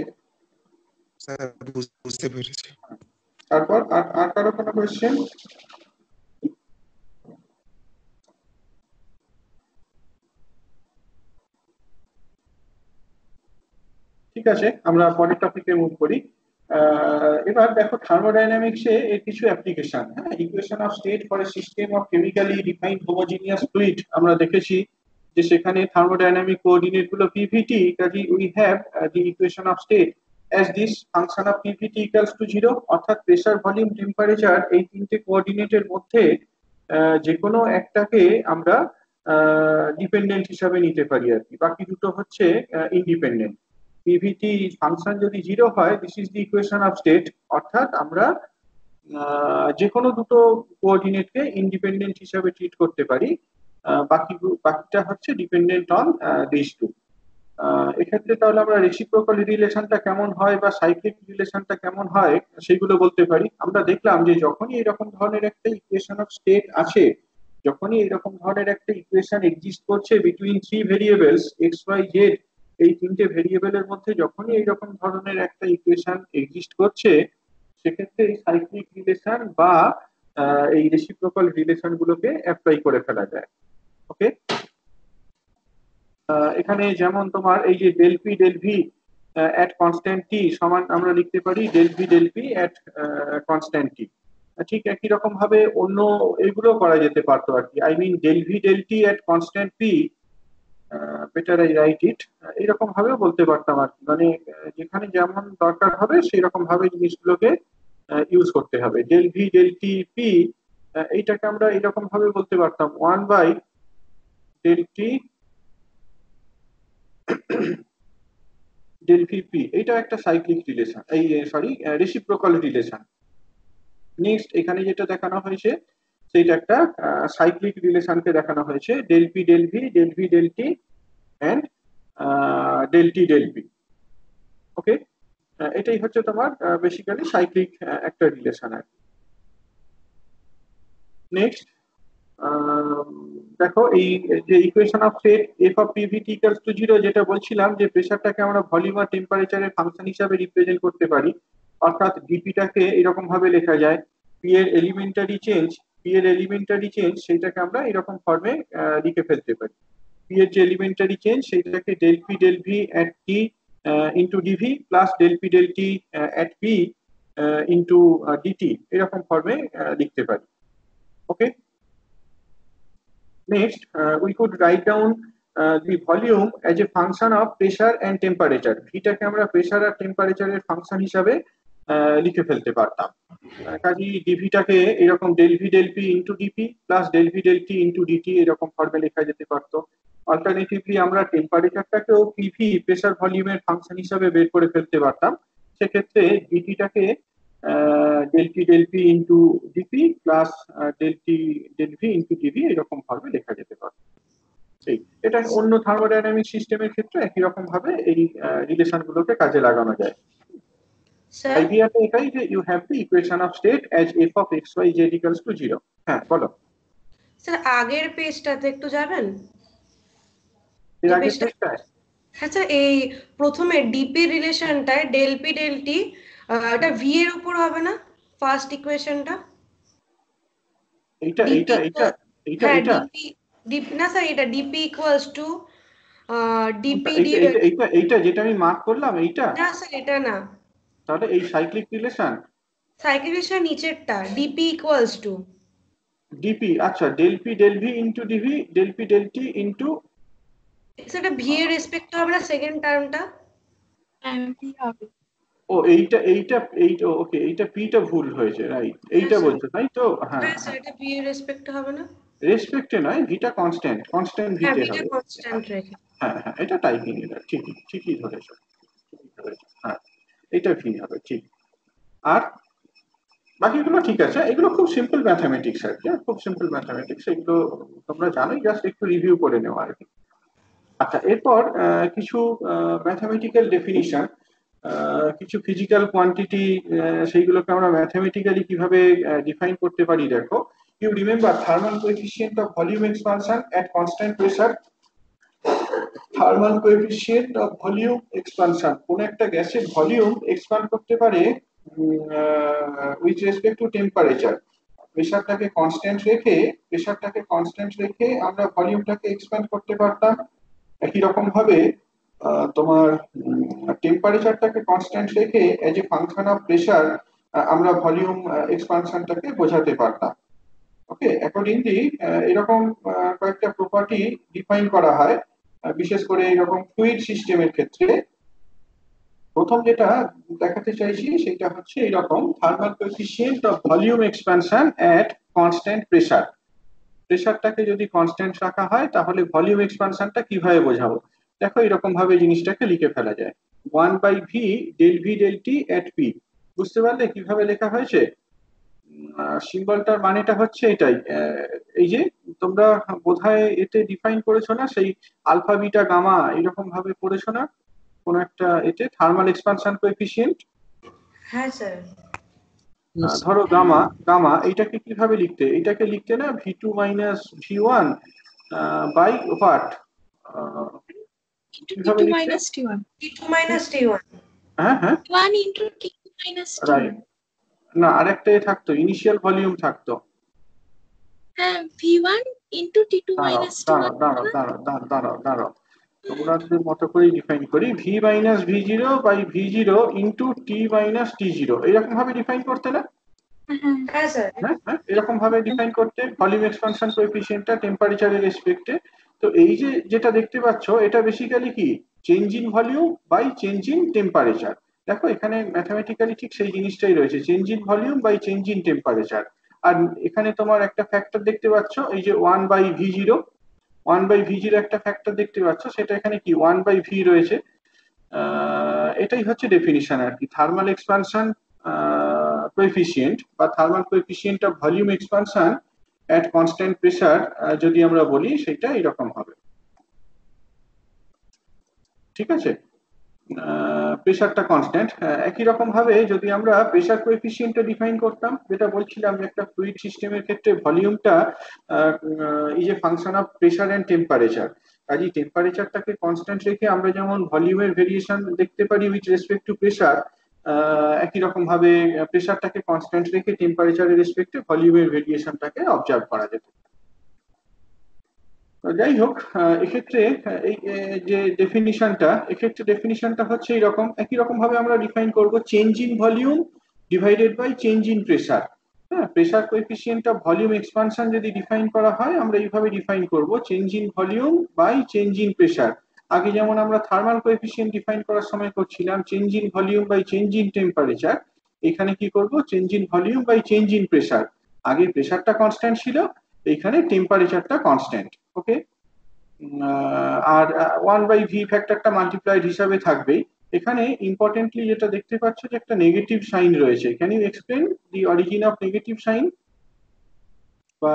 S3: স্যার, বুঝতে পেরেছি।
S1: তারপর আর কারো কোনো কোয়েশ্চেন? ঠিক আছে, আমরা পরের টপিকে মুভ করি। এবার দেখো থার্মোডাইনামিক্সে এর কিছু অ্যাপ্লিকেশন, হ্যাঁ, equation of state for a system of chemically defined homogeneous fluid, আমরা দেখেছি যে সেখানে থার্মোডাইনামিক কোঅর্ডিনেট গুলো পিভিটি, কাজে we have the equation of state as this function of pvt equals to 0, অর্থাৎ প্রেসার, ভলিউম, টেম্পারেচার এই তিনটে কোঅর্ডিনেটের মধ্যে যে কোনো একটাকে আমরা ডিপেন্ডেন্ট হিসাবে নিতে পারি আর কি, বাকি দুটো হচ্ছে ইন্ডিপেন্ডেন্ট। পিভিটি ফাংশন যদি 0 হয়, this is the equation of state, অর্থাৎ আমরা যে কোনো দুটো কোঅর্ডিনেটকে ইন্ডিপেন্ডেন্ট হিসাবে ট্রিট করতে পারি, বাকিটা হচ্ছে ডিপেন্ডেন্ট অন দিস টু। এক্ষেত্রে তাহলে আমরা রেসিপ্রোকাল রিলেশনটা কেমন হয় বা সাইক্লিক রিলেশনটা কেমন হয় সেগুলো বলতে পারি। আমরা দেখলাম যে যখনই এরকম ধরনের একটা ইকুয়েশন অফ স্টেট আছে, যখনই এরকম ধরনের একটা ইকুয়েশন এক্সিস্ট করছে between three variables X Y Z, এই তিনটে ভেরিয়েবলের মধ্যে যখনই এইরকম ধরনের একটা ইকুয়েশন এক্সিস্ট করছে, সেক্ষেত্রে এই সাইক্লিক রিলেশন বা এই রেসিপ্রোকাল রিলেশন গুলোকে অ্যাপ্লাই করে ফেলা যায়। ওকে, এখানে যেমন তোমার এই যে del P del V at constant টি সমান আমরা লিখতে পারি ডেল পি এট কনস্ট্যান্ট টি। ঠিক একই রকম ভাবে অন্য এগুলো করা যেতে পারতো আর কি, I mean del T at constant P, better I write it, এইরকম ভাবেও বলতে পারতাম আর কি, মানে যেখানে যেমন দরকার হবে সেই রকম ভাবে জিনিসগুলোকে ইউজ করতে হবে। ডেল টি পি এইটাকে আমরা এরকম ভাবে বলতে পারতাম 1 by del T del P, এটা একটা সাইক্লিক রিলেশন, এই সরি রেসিপ্রোকাল রিলেশন। নেক্সট এখানে যেটা দেখানো হয়েছে সেটা একটা সাইক্লিক রিলেশনকে দেখানো হয়েছে, del P del T and del P. Okay, এটাই হচ্ছে তোমার বেসিক্যালি সাইক্লিক একটা রিলেশন আর কি। নেক্সট দেখো এই যে equation of state F of PVT equals to 0, যেটা বলছিলাম যে প্রেসারটাকে আমরা ভলিউম আর টেম্পারেচারের ফাংশন হিসাবে রিপ্রেজেন্ট করতে পারি, অর্থাৎ ডিপিটাকে এরকম ভাবে লেখা যায় পি এর এলিমেন্টারি চেঞ্জ সেইটাকে আমরা এরকম ফর্মে লিখে ফেলতে পারি। পি এর যে এলিমেন্টারি চেঞ্জ সেইটাকে del V at T into dV plus del T at P into dT, এরকম ফর্মে লিখতে পারি। ওকে, next we could write down the volume as a function of pressure and temperature, এটাকে আমরা প্রেসার আর টেম্পারেচারের ফাংশন হিসাবে লিখে ফেলতে পারতাম। কাজে ডিভিটাকে এরকম del P into DP plus del T into dT এরকম ফর্মে লেখা যেতে পারতো। অল্টারনেটিভলি আমরা টেম্পারেচারটাকেও পিভি প্রেসার ভলিউমের ফাংশন হিসাবে বের করে ফেলতে পারতাম, সেক্ষেত্রে ডিটিটাকে del P into DP plus del V into dV এরকম ভাবে লেখা যেতে পারে। এটা অন্য থার্মোডাইনামিক সিস্টেমের ক্ষেত্রে একই রকম ভাবে এই রিলেশন গুলোকে কাজে লাগানো যায়। আইডিয়াটা এটাই যে you have the equation of state as F of X Y Z equals to 0। হ্যাঁ বলো
S4: স্যার, আগের পেজটাতে একটু যাবেন?
S1: এর আগের পেজটায়?
S4: হ্যাঁ স্যার, এই প্রথমে ডিপি রিলেশনটায় ডেল টি এটা ভি এর উপর হবে না ফার্স্ট ইকুয়েশনটা?
S1: এইটা
S4: হ্যাঁ, ডিপি না স্যার, এটা ডিপি ইকুয়ালস টু ডিপি
S1: এইটা যেটা আমি মার্ক করলাম এইটা
S4: না স্যার, এটা না,
S1: তাহলে এই সাইক্লিক রিলেশন
S4: নিচেরটা ডিপি ইকুয়ালস টু
S1: ডিপি, আচ্ছা del V into DV del T into,
S4: সেটা ভি এর রেসপেক্ট হবে না সেকেন্ড টার্মটা?
S2: এমভি হবে।
S1: ও এইটা এইটা এইটা ওকে, এইটা পিটা ভুল হয়েছে, রাইট, এইটা
S4: স্যার।
S1: বলছো তাই তো? হ্যাঁ
S4: হ্যাঁ স্যার,
S1: হ্যাঁ,
S4: এটা বি এর রেসপেক্টে হবে না?
S1: রেসপেক্টে নয়, ভিটা কনস্ট্যান্ট, কনস্ট্যান্ট
S4: হ্যাঁ,
S1: ভিতে
S4: বিটা
S1: হবে।
S4: কনস্ট্যান্ট রেখে।
S1: হ্যাঁ হ্যাঁ, এটা টাইপিং এর, ঠিকই ঠিকই ধরেছো, ঠিকই ধরেছো, হ্যাঁ এটা ভি হবে, ঠিক। আর বাকিগুলো ঠিক আছে, এগুলো খুব সিম্পল ম্যাথামেটিক্স আর কি, খুব সিম্পল ম্যাথামেটিক্স, এগুলো তোমরা জানোই, জাস্ট একটু রিভিউ করে নেওয়া আর কি। আচ্ছা, এরপর কিছু ম্যাথামেটিক্যাল ডেফিনিশন, কিছু ফিজিক্যাল কোয়ান্টিটি, সেইগুলোকে আমরা ম্যাথামেটিক্যালি কিভাবে ডিফাইন করতে পারি দেখো। You remember thermal coefficient of volume expansion at constant pressure. Thermal coefficient of volume expansion, কোন একটা গ্যাসের ভলিউম এক্সপ্যান্ড করতে পারে উইথ রেসপেক্ট টু টেম্পারেচার। প্রেসারটাকে কনস্ট্যান্ট রেখে আমরা ভলিউমটাকে এক্সপ্যান্ড করতে পারতাম। একই রকম ভাবে তোমার টেম্পারেচারটাকে কনস্ট্যান্ট রেখে as a function of pressure আমরা ভলিউম এক্সপানশনটাকে বোঝাতে পারতাম। ওকে, অ্যাকর্ডিংলি এরকম কয়েকটা প্রপার্টি ডিফাইন করা হয়, বিশেষ করে এরকম ফ্লুইড সিস্টেমের ক্ষেত্রে। প্রথম যেটা দেখাতে চাইছি সেটা হচ্ছে এরকম, thermal coefficient of volume expansion at constant pressure. প্রেসারটাকে যদি কনস্ট্যান্ট রাখা হয় তাহলে ভলিউম এক্সপানশনটা কিভাবে বোঝাবো? দেখো, এরকম ভাবে জিনিসটাকে লিখে ফেলা যায়, 1/v del V del T at P. বুঝতে পারলে কিভাবে লেখা হয়েছে? সিম্বলটার মানেটা হচ্ছে এটাই, এই যে তোমরা বোধহয় এতে ডিফাইন করেছো না, সেই আলফা বিটা গামা এরকম ভাবে পড়েছো না কোন একটা এতে, থার্মাল এক্সপানশন কোএফিসিয়েন্ট।
S4: হ্যাঁ স্যার।
S1: ধরো গামা, গামা এইটাকে কিভাবে লিখতে, এইটাকে লিখতে না v2 - v1 by what,
S5: into
S1: কিভাবে
S5: T2
S1: লিখতে?
S5: minus T1.
S4: T2 minus T1.
S1: হ্যাঁ হ্যাঁ,
S5: 1 into T2 minus
S1: right.
S5: T1.
S1: না, আরেকটা থাকতো, ইনিশিয়াল ভলিউম থাকতো।
S5: হ্যাঁ, V1 into T2
S1: দাঁড়াও
S5: minus
S1: দাঁড়াও
S5: T1.
S1: দাঁড়াও দাঁড়াও দাঁড়াও দাঁড়াও দাঁড়াও, তোমাদের মতো করে ডিফাইন করি, v - v0/v0 into t - t0, এইরকম ভাবে ডিফাইন করতে না?
S5: হ্যাঁ,
S4: হ্যাঁ স্যার।
S1: হ্যাঁ হ্যাঁ, এরকম ভাবে ডিফাইন করতে ভলিউম এক্সপানশন কোএফিসিয়েন্টটা টেম্পারেচারের রেসপেক্টে। তো এই যে যেটা দেখতে পাচ্ছ, এটা বেসিক্যালি কি, change in volume by change in temperature. দেখো এখানে ম্যাথামেটিক্যালি ঠিক সেই জিনিসটাই রয়েছে, change in volume by change in temperature. আর এখানে তোমার একটা ফ্যাক্টর দেখতে পাচ্ছ, এই যে 1/v0, 1/v0 একটা ফ্যাক্টর দেখতে পাচ্ছ, সেটা এখানে কি 1/v রয়েছে। এটাই হচ্ছে ডেফিনিশন আর কি, থার্মাল এক্সপানশন কোএফিসিয়েন্ট বা thermal coefficient of volume expansion at constant pressure, যদি আমরা বলি সেটা এরকম হবে। ঠিক আছে, প্রেসারটা কনস্ট্যান্ট। একই রকম ভাবে যদি আমরা প্রেসার কোএফিসিয়েন্টটা ডিফাইন করতাম, যেটা বলছিলাম যে একটা ফ্লুইড সিস্টেমের ক্ষেত্রে ভলিউমটা is a function of pressure and temperature. কাজেই টেম্পারেচারটাকে কনস্ট্যান্ট রেখে আমরা যেমন ভলিউমের ভেরিয়েশন দেখতে পারি উইথ রেসপেক্ট টু প্রেসার, একই রকম ভাবে প্রেসারটাকে কনস্ট্যান্ট রেখে টেম্পারেচারের রেসপেক্টে ভলিউমের ভেরিয়েশনটাকে অবজার্ভ করা যেত। যাই হোক, এক্ষেত্রে এই যে ডেফিনিশনটা, এক্ষেত্রে ডেফিনিশনটা হচ্ছে এইরকম, একই রকম ভাবে আমরা ডিফাইন করব change in volume divided by change in pressure. হ্যাঁ, pressure coefficient of volume expansion যদি ডিফাইন করা হয়, আমরা এইভাবে ডিফাইন করব, change in volume by change in pressure. আগে যেমন আমরা থার্মাল কোএফিসিয়েন্ট ডিফাইন করার সময় করছিলাম change in volume by change in temperature, এখানে কি করব, change in volume by change in pressure. আগে প্রেসারটা কনস্ট্যান্ট ছিল, এইখানে টেম্পারেচারটা কনস্ট্যান্ট। ওকে, আর 1/v ফ্যাক্টরটা মাল্টিপ্লাইড হিসাবে থাকবেই। এখানে ইম্পর্টেন্টলি যেটা দেখতে পাচ্ছ যে একটা নেগেটিভ সাইন রয়েছে, can you explain the origin of negative sign বা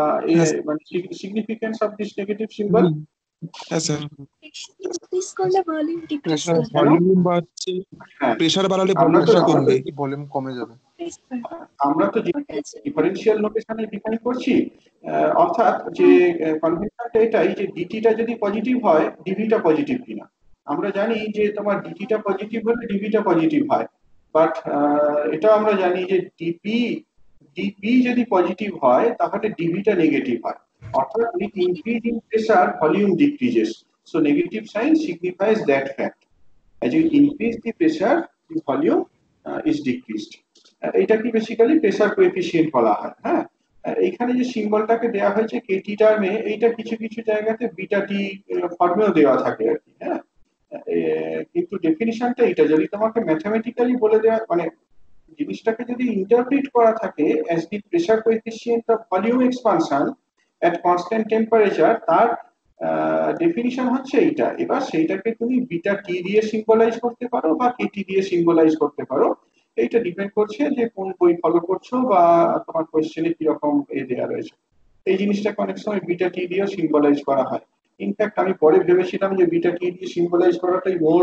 S1: মানে significance of this negative symbol?
S3: হ্যাঁ স্যার,
S5: increase করলে ভলিউম ডিক্রিজ
S3: প্রেসার
S5: করবে।
S3: ভলিউম বাড়ছে,
S1: হ্যাঁ,
S3: প্রেসার বাড়ালে
S1: আমরা তো
S3: ভলিউমটা কমবে।
S6: ভলিউম কমে যাবে।
S1: আমরা তো
S5: ওটা আছে।
S1: ডিফারেন্সিয়াল নোটেশনে ডিফাইন করছি, অর্থাৎ যে কনভেনশনটা এটাই যে ডিটিটা যদি পজিটিভ হয় ডিভিটা পজিটিভ কিনা। আমরা জানি যে তোমার ডিটিটা পজিটিভ হলে ডিভিটা পজিটিভ হয়, বাট এটা আমরা জানি যে ডিপি যদি পজিটিভ হয় তাহলে ডিভিটা নেগেটিভ হয়, অর্থাৎ with increase in pressure volume decreases, so negative sign signifies that fact, as you increase the pressure the volume is decreased। এটা কি বেসিক্যালি প্রেসার কোএফিসিয়েন্ট বলা হয়। হ্যাঁ, এখানে যে সিম্বলটাকে দেওয়া হয়েছে কেটি টার্মে, এইটা কিছু কিছু জায়গাতে বিটা টি ফর্মেও দেওয়া থাকে আর কি। হ্যাঁ, কিন্তু ডেফিনিশনটা এটা, যদি তোমাকে ম্যাথমেটিক্যালি বলে দেওয়া মানে জিনিসটাকে যদি ইন্টারপ্রিট করা থাকে as the pressure coefficient of volume expansion at constant temperature, তার ডেফিনিশন হচ্ছে এইটা। এবার সেইটাকে তুমি বিটা টি দিয়ে সিম্বলাইজ করতে পারো বা কেটি দিয়ে সিম্বলাইজ করতে পারো, এইটা ডিপেন্ড করছে যে কোন বই ফলো করছো বা তোমার কোয়েশ্চেনে কিরকম দেওয়া রয়েছে। এই জিনিসটাকে অনেক সময় বিটা টি দিয়ে সিম্বলাইজ করা হয়। ইনফ্যাক্ট আমি পরে ভেবেছিলাম যে বিটা টি দিয়ে সিম্বলাইজ করাটাই মোর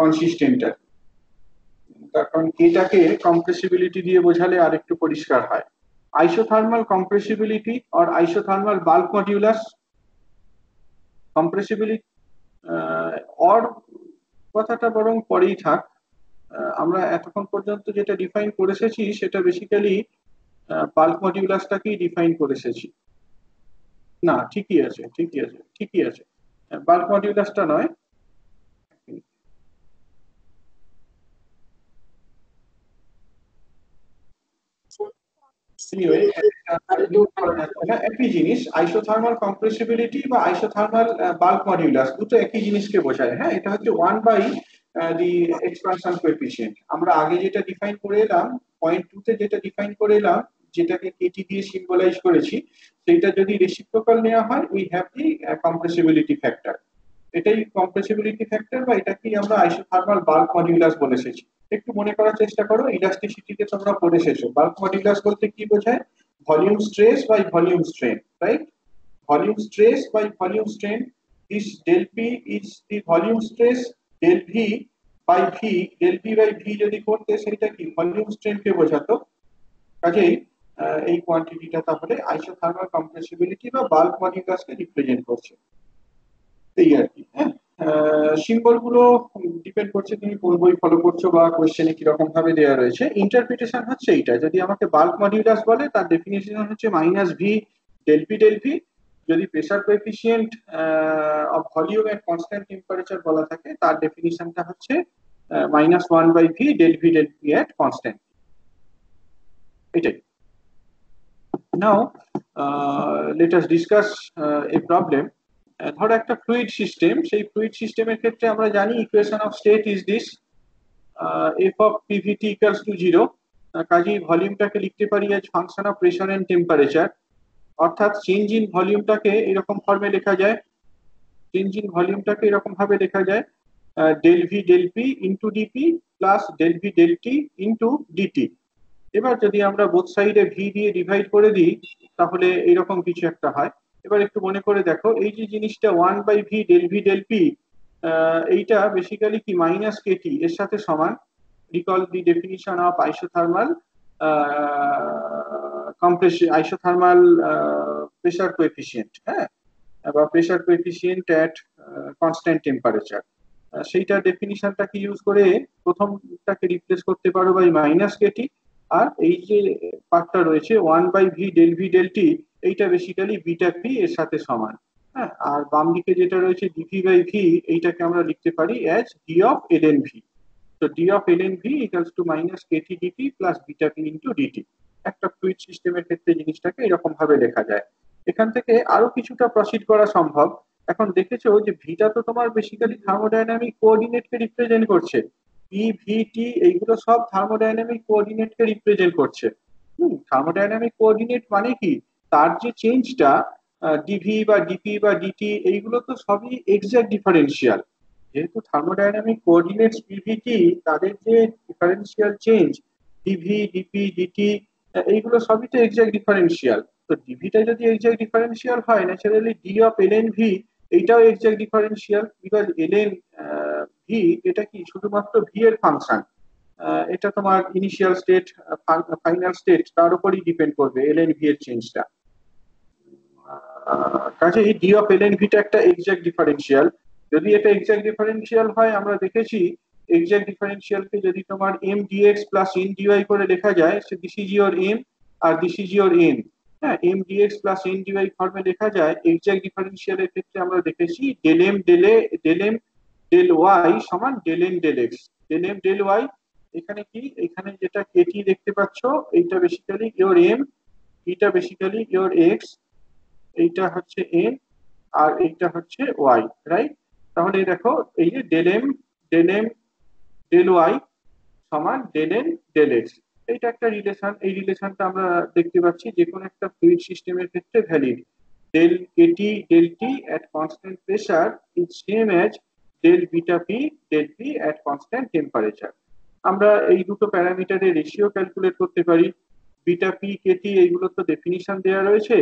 S1: কনসিস্টেন্ট, তার কারণ এটাকে কম্প্রেসিবিলিটি দিয়ে বোঝালে আর একটু পরিষ্কার হয়। Isothermal compressibility or isothermal bulk modulus. Compressibility or কথাটা বরং পরেই থাক, আমরা এতক্ষণ পর্যন্ত যেটা ডিফাইন করে এসেছি সেটা বেসিক্যালি বাল্ক মডিউলাসটাকেই ডিফাইন করে এসেছি। না, ঠিকই আছে, ঠিকই আছে, বাল্ক মডিউলাসটা নয়। একই জিনিস, আইসোথার্মাল কম্প্রেসিবিলিটি বা আইসোথার্মাল বাল্ক মডিউলাস দুটো একই জিনিসকে বোঝায়। হ্যাঁ, এটা হচ্ছে 1 দি এক্সপানশন কোএফিসিয়েন্ট। আমরা আগে যেটা ডিফাইন করে এলাম পয়েন্ট 2 তে, যেটা ডিফাইন করে এলাম যেটাকে কেটি দিয়ে সিম্বলাইজ করেছি, সেটা যদি রেসিপ্রোকাল নেওয়া হয় we have the compressibility factor. এটাই কম্প্রেসিবিলিটি ফ্যাক্টর বা এটাকেই আমরা আইসোথার্মাল বাল্ক মডিউলাস বলে এসেছি। একটু মনে করার চেষ্টা করো, ইলাস্টিসিটিতে তোমরা পড়ে এসেছো বাল্ক মডিউলাস বলতে কি বোঝায়? Volume stress by volume strain, right? Volume stress by volume strain, this del p is the volume stress, del v by v, del p by v যদি করতে সেটা কি ভলিউম স্ট্রেন কে বোঝাতো। কাজেই এই কোয়ান্টিটিটা তাহলে আইসোথার্মাল কম্প্রেসিবিলিটি বা বাল্ক মডিউলাসকে রিপ্রেজেন্ট করছে, এই আর কি। হ্যাঁ, সিম্বল গুলো ডিপেন্ড করছে তুমি কোন বই ফলো করছো বা কোশ্চেনে কিরকম ভাবে দেওয়া রয়েছে। ইন্টারপ্রিটেশন হচ্ছে এইটা, যদি আমাকে বাল্ক মডিউলাস বলে তার ডেফিনিশন হচ্ছে মাইনাস ভি ডেল ভি। যদি pressure coefficient of volume at constant temperature বলা থাকে তার ডেফিনিশনটা হচ্ছে -1/v del V at constant. এটাই। Now let us discuss a problem. ধরো একটা ফ্লুইড সিস্টেম, সেই ফ্লুইড সিস্টেমের ক্ষেত্রে আমরা জানি equation of state is this, F of PVT equals to 0। কাজেই ভলিউমটাকে লিখতে পারি as function of pressure and temperature, অর্থাৎ চেঞ্জ ইন ভলিউমটাকে এরকম ফর্মে লেখা যায়, চেঞ্জ ইন ভলিউমটাকে এরকম ভাবে লেখা যায় del V del P into DP plus del V del T into DT. এবার যদি আমরা বোথ সাইডে ভি দিয়ে ডিভাইড করে দিই তাহলে এরকম কিছু একটা হয়। এবার একটু মনে করে দেখো, এই যে জিনিসটা 1/v ডেল পি, এইটা বেসিক্যালি কি মাইনাস কেটি এর সাথে সমান। Recall the definition of isothermal isothermal pressure coefficient, হ্যাঁ, বা প্রেসার কোএফিসিয়েন্ট এট কনস্ট্যান্ট টেম্পারেচার। সেইটা ডেফিনিশনটাকে ইউজ করে প্রথমটাকে রিপ্লেস করতে পারো বাই মাইনাস কেটি, আর এই যে পার্টটা রয়েছে 1/v ডেল টি, এইটা বেসিক্যালি বিটা পি এর সাথে সমান। হ্যাঁ, আর বাম দিকে যেটা রয়েছে ডিভি বাই ভি, এইটাকে আমরা লিখতে পারি as d of ln V. তো d of ln V equals to minus KT dT plus beta P into dT. একটা ফ্লুইড সিস্টেমের ক্ষেত্রে জিনিসটাকে এরকম ভাবে লেখা যায়। এখান থেকে আরো কিছুটা প্রসিড করা সম্ভব। এখন দেখেছো যে ভিটা তো তোমার বেসিক্যালি থার্মোডাইনামিক কোঅর্ডিনেটকে রিপ্রেজেন্ট করছে, পি ভি টি এইগুলো সব থার্মোডাইনামিক কোঅর্ডিনেটকে রিপ্রেজেন্ট করছে। থার্মোডাইনামিক কোঅর্ডিনেট মানে কি, তার যে চেঞ্জটা ডিভি বা ডিপি বা ডিটি এইগুলো তো সবই এক্সাক্ট ডিফারেন্সিয়াল। যেহেতু থার্মোডাইনামিক কোঅর্ডিনেটস পিভিটি, তাদের যে differential change dV dP dT এইগুলো সবই তো এক্সাক্ট ডিফারেন্সিয়াল। তো ডিভিটা যদি এক্সাক্ট ডিফারেন্সিয়াল হয়, naturally d of ln V এইটাও exact differential, because ln V এটা কি শুধুমাত্র ভি এর ফাংশন। এটা তোমার ইনিশিয়াল স্টেট ফাইনাল স্টেট তার উপরই ডিপেন্ড করবে এলএন ভি এর চেঞ্জটা। কাজেই ডি অফ এলএন ভিটা একটা এক্সাক্ট ডিফারেন্সিয়াল। যদি এটা এক্সাক্ট ডিফারেন্সিয়াল হয়, আমরা দেখেছি এক্সাক্ট ডিফারেন্সিয়ালকে যদি তোমার M dx plus N dy করে লেখা যায়, say this is your M আর দিস ইজ ইওর এন। হ্যাঁ, M dx plus N dy ফর্মে লেখা যায়। এক্সাক্ট ডিফারেন্সিয়ালের ক্ষেত্রে আমরা দেখেছি ডেল এম ডেল ওয়াই সমান del N del X, del M del Y. এখানে কি, এখানে যেটা কেটি দেখতে পাচ্ছ এইটা বেসিক্যালি ইওর এম, এটা বেসিক্যালি ইওর এক্স, এইটা হচ্ছে এন আর এইটা হচ্ছে ওয়াই, রাইট? তাহলে দেখো এই যে ডেল ওয়াই সমান ডেল এন ডেল এক্স, এইটা একটা রিলেশন। এই রিলেশনটা আমরা দেখতে পাচ্ছি যে কোনো একটা ফ্লুইড সিস্টেমের ক্ষেত্রে valid. Del KT del T at constant pressure is same as del beta P del P at constant temperature. আমরা এই দুটো প্যারামিটারের রেশিও ক্যালকুলেট করতে পারি। বিটা পি কেটি এইগুলো তো ডেফিনিশন দেওয়া রয়েছে,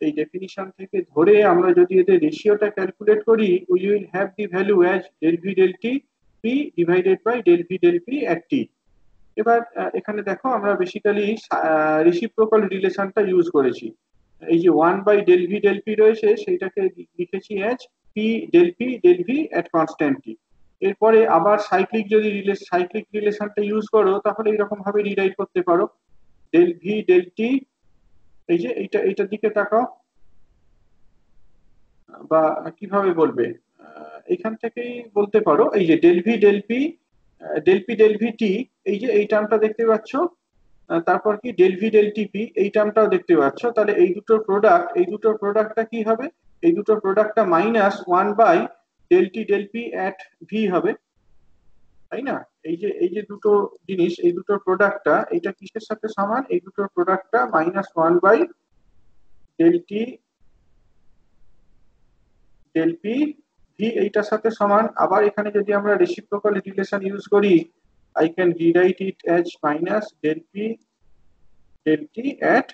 S1: এই ডেফিনিশন থেকে ধরে আমরা যদি এদের রেশিওটা ক্যালকুলেট করি, we will have the value as del V del T P divided by del V del P at T. এবার এখানে দেখো আমরা বেসিক্যালি রেসিপ্রোকাল রিলেশনটা ইউজ করেছি। এই যে 1/del v del p রয়েছে সেইটাকে লিখেছি as P del V at constant টি। এরপরে আবার সাইক্লিক রিলেশনটা ইউজ করো তাহলে এরকম ভাবে রিরাইট করতে পারো, ডেল ভি ডেল টি, এই যে এইটার দিকে তাকাও, বা কিভাবে বলবে, এখান থেকেই বলতে পারো এই যে del V del P del V T, এই যে এই টার্মটা দেখতে পাচ্ছ, তারপর কি ডেল ভি ডেল টিপি এই টার্মটাও দেখতে পাচ্ছ। তাহলে এই দুটোর প্রোডাক্টটা কি হবে, এই দুটোর প্রোডাক্টটা -1 del T del P at V হবে, তাই না? এই যে দুটো জিনিস, এই দুটোর প্রোডাক্টটা এটা কিসের সাথে সমান, এই দুটোর প্রোডাক্টটা -1 del T del P V এইটার সাথে সমান। আবার এখানে যদি আমরা রেসিপ্রোকাল রিলেশন ইউজ করি, I can rewrite it as minus del p del t at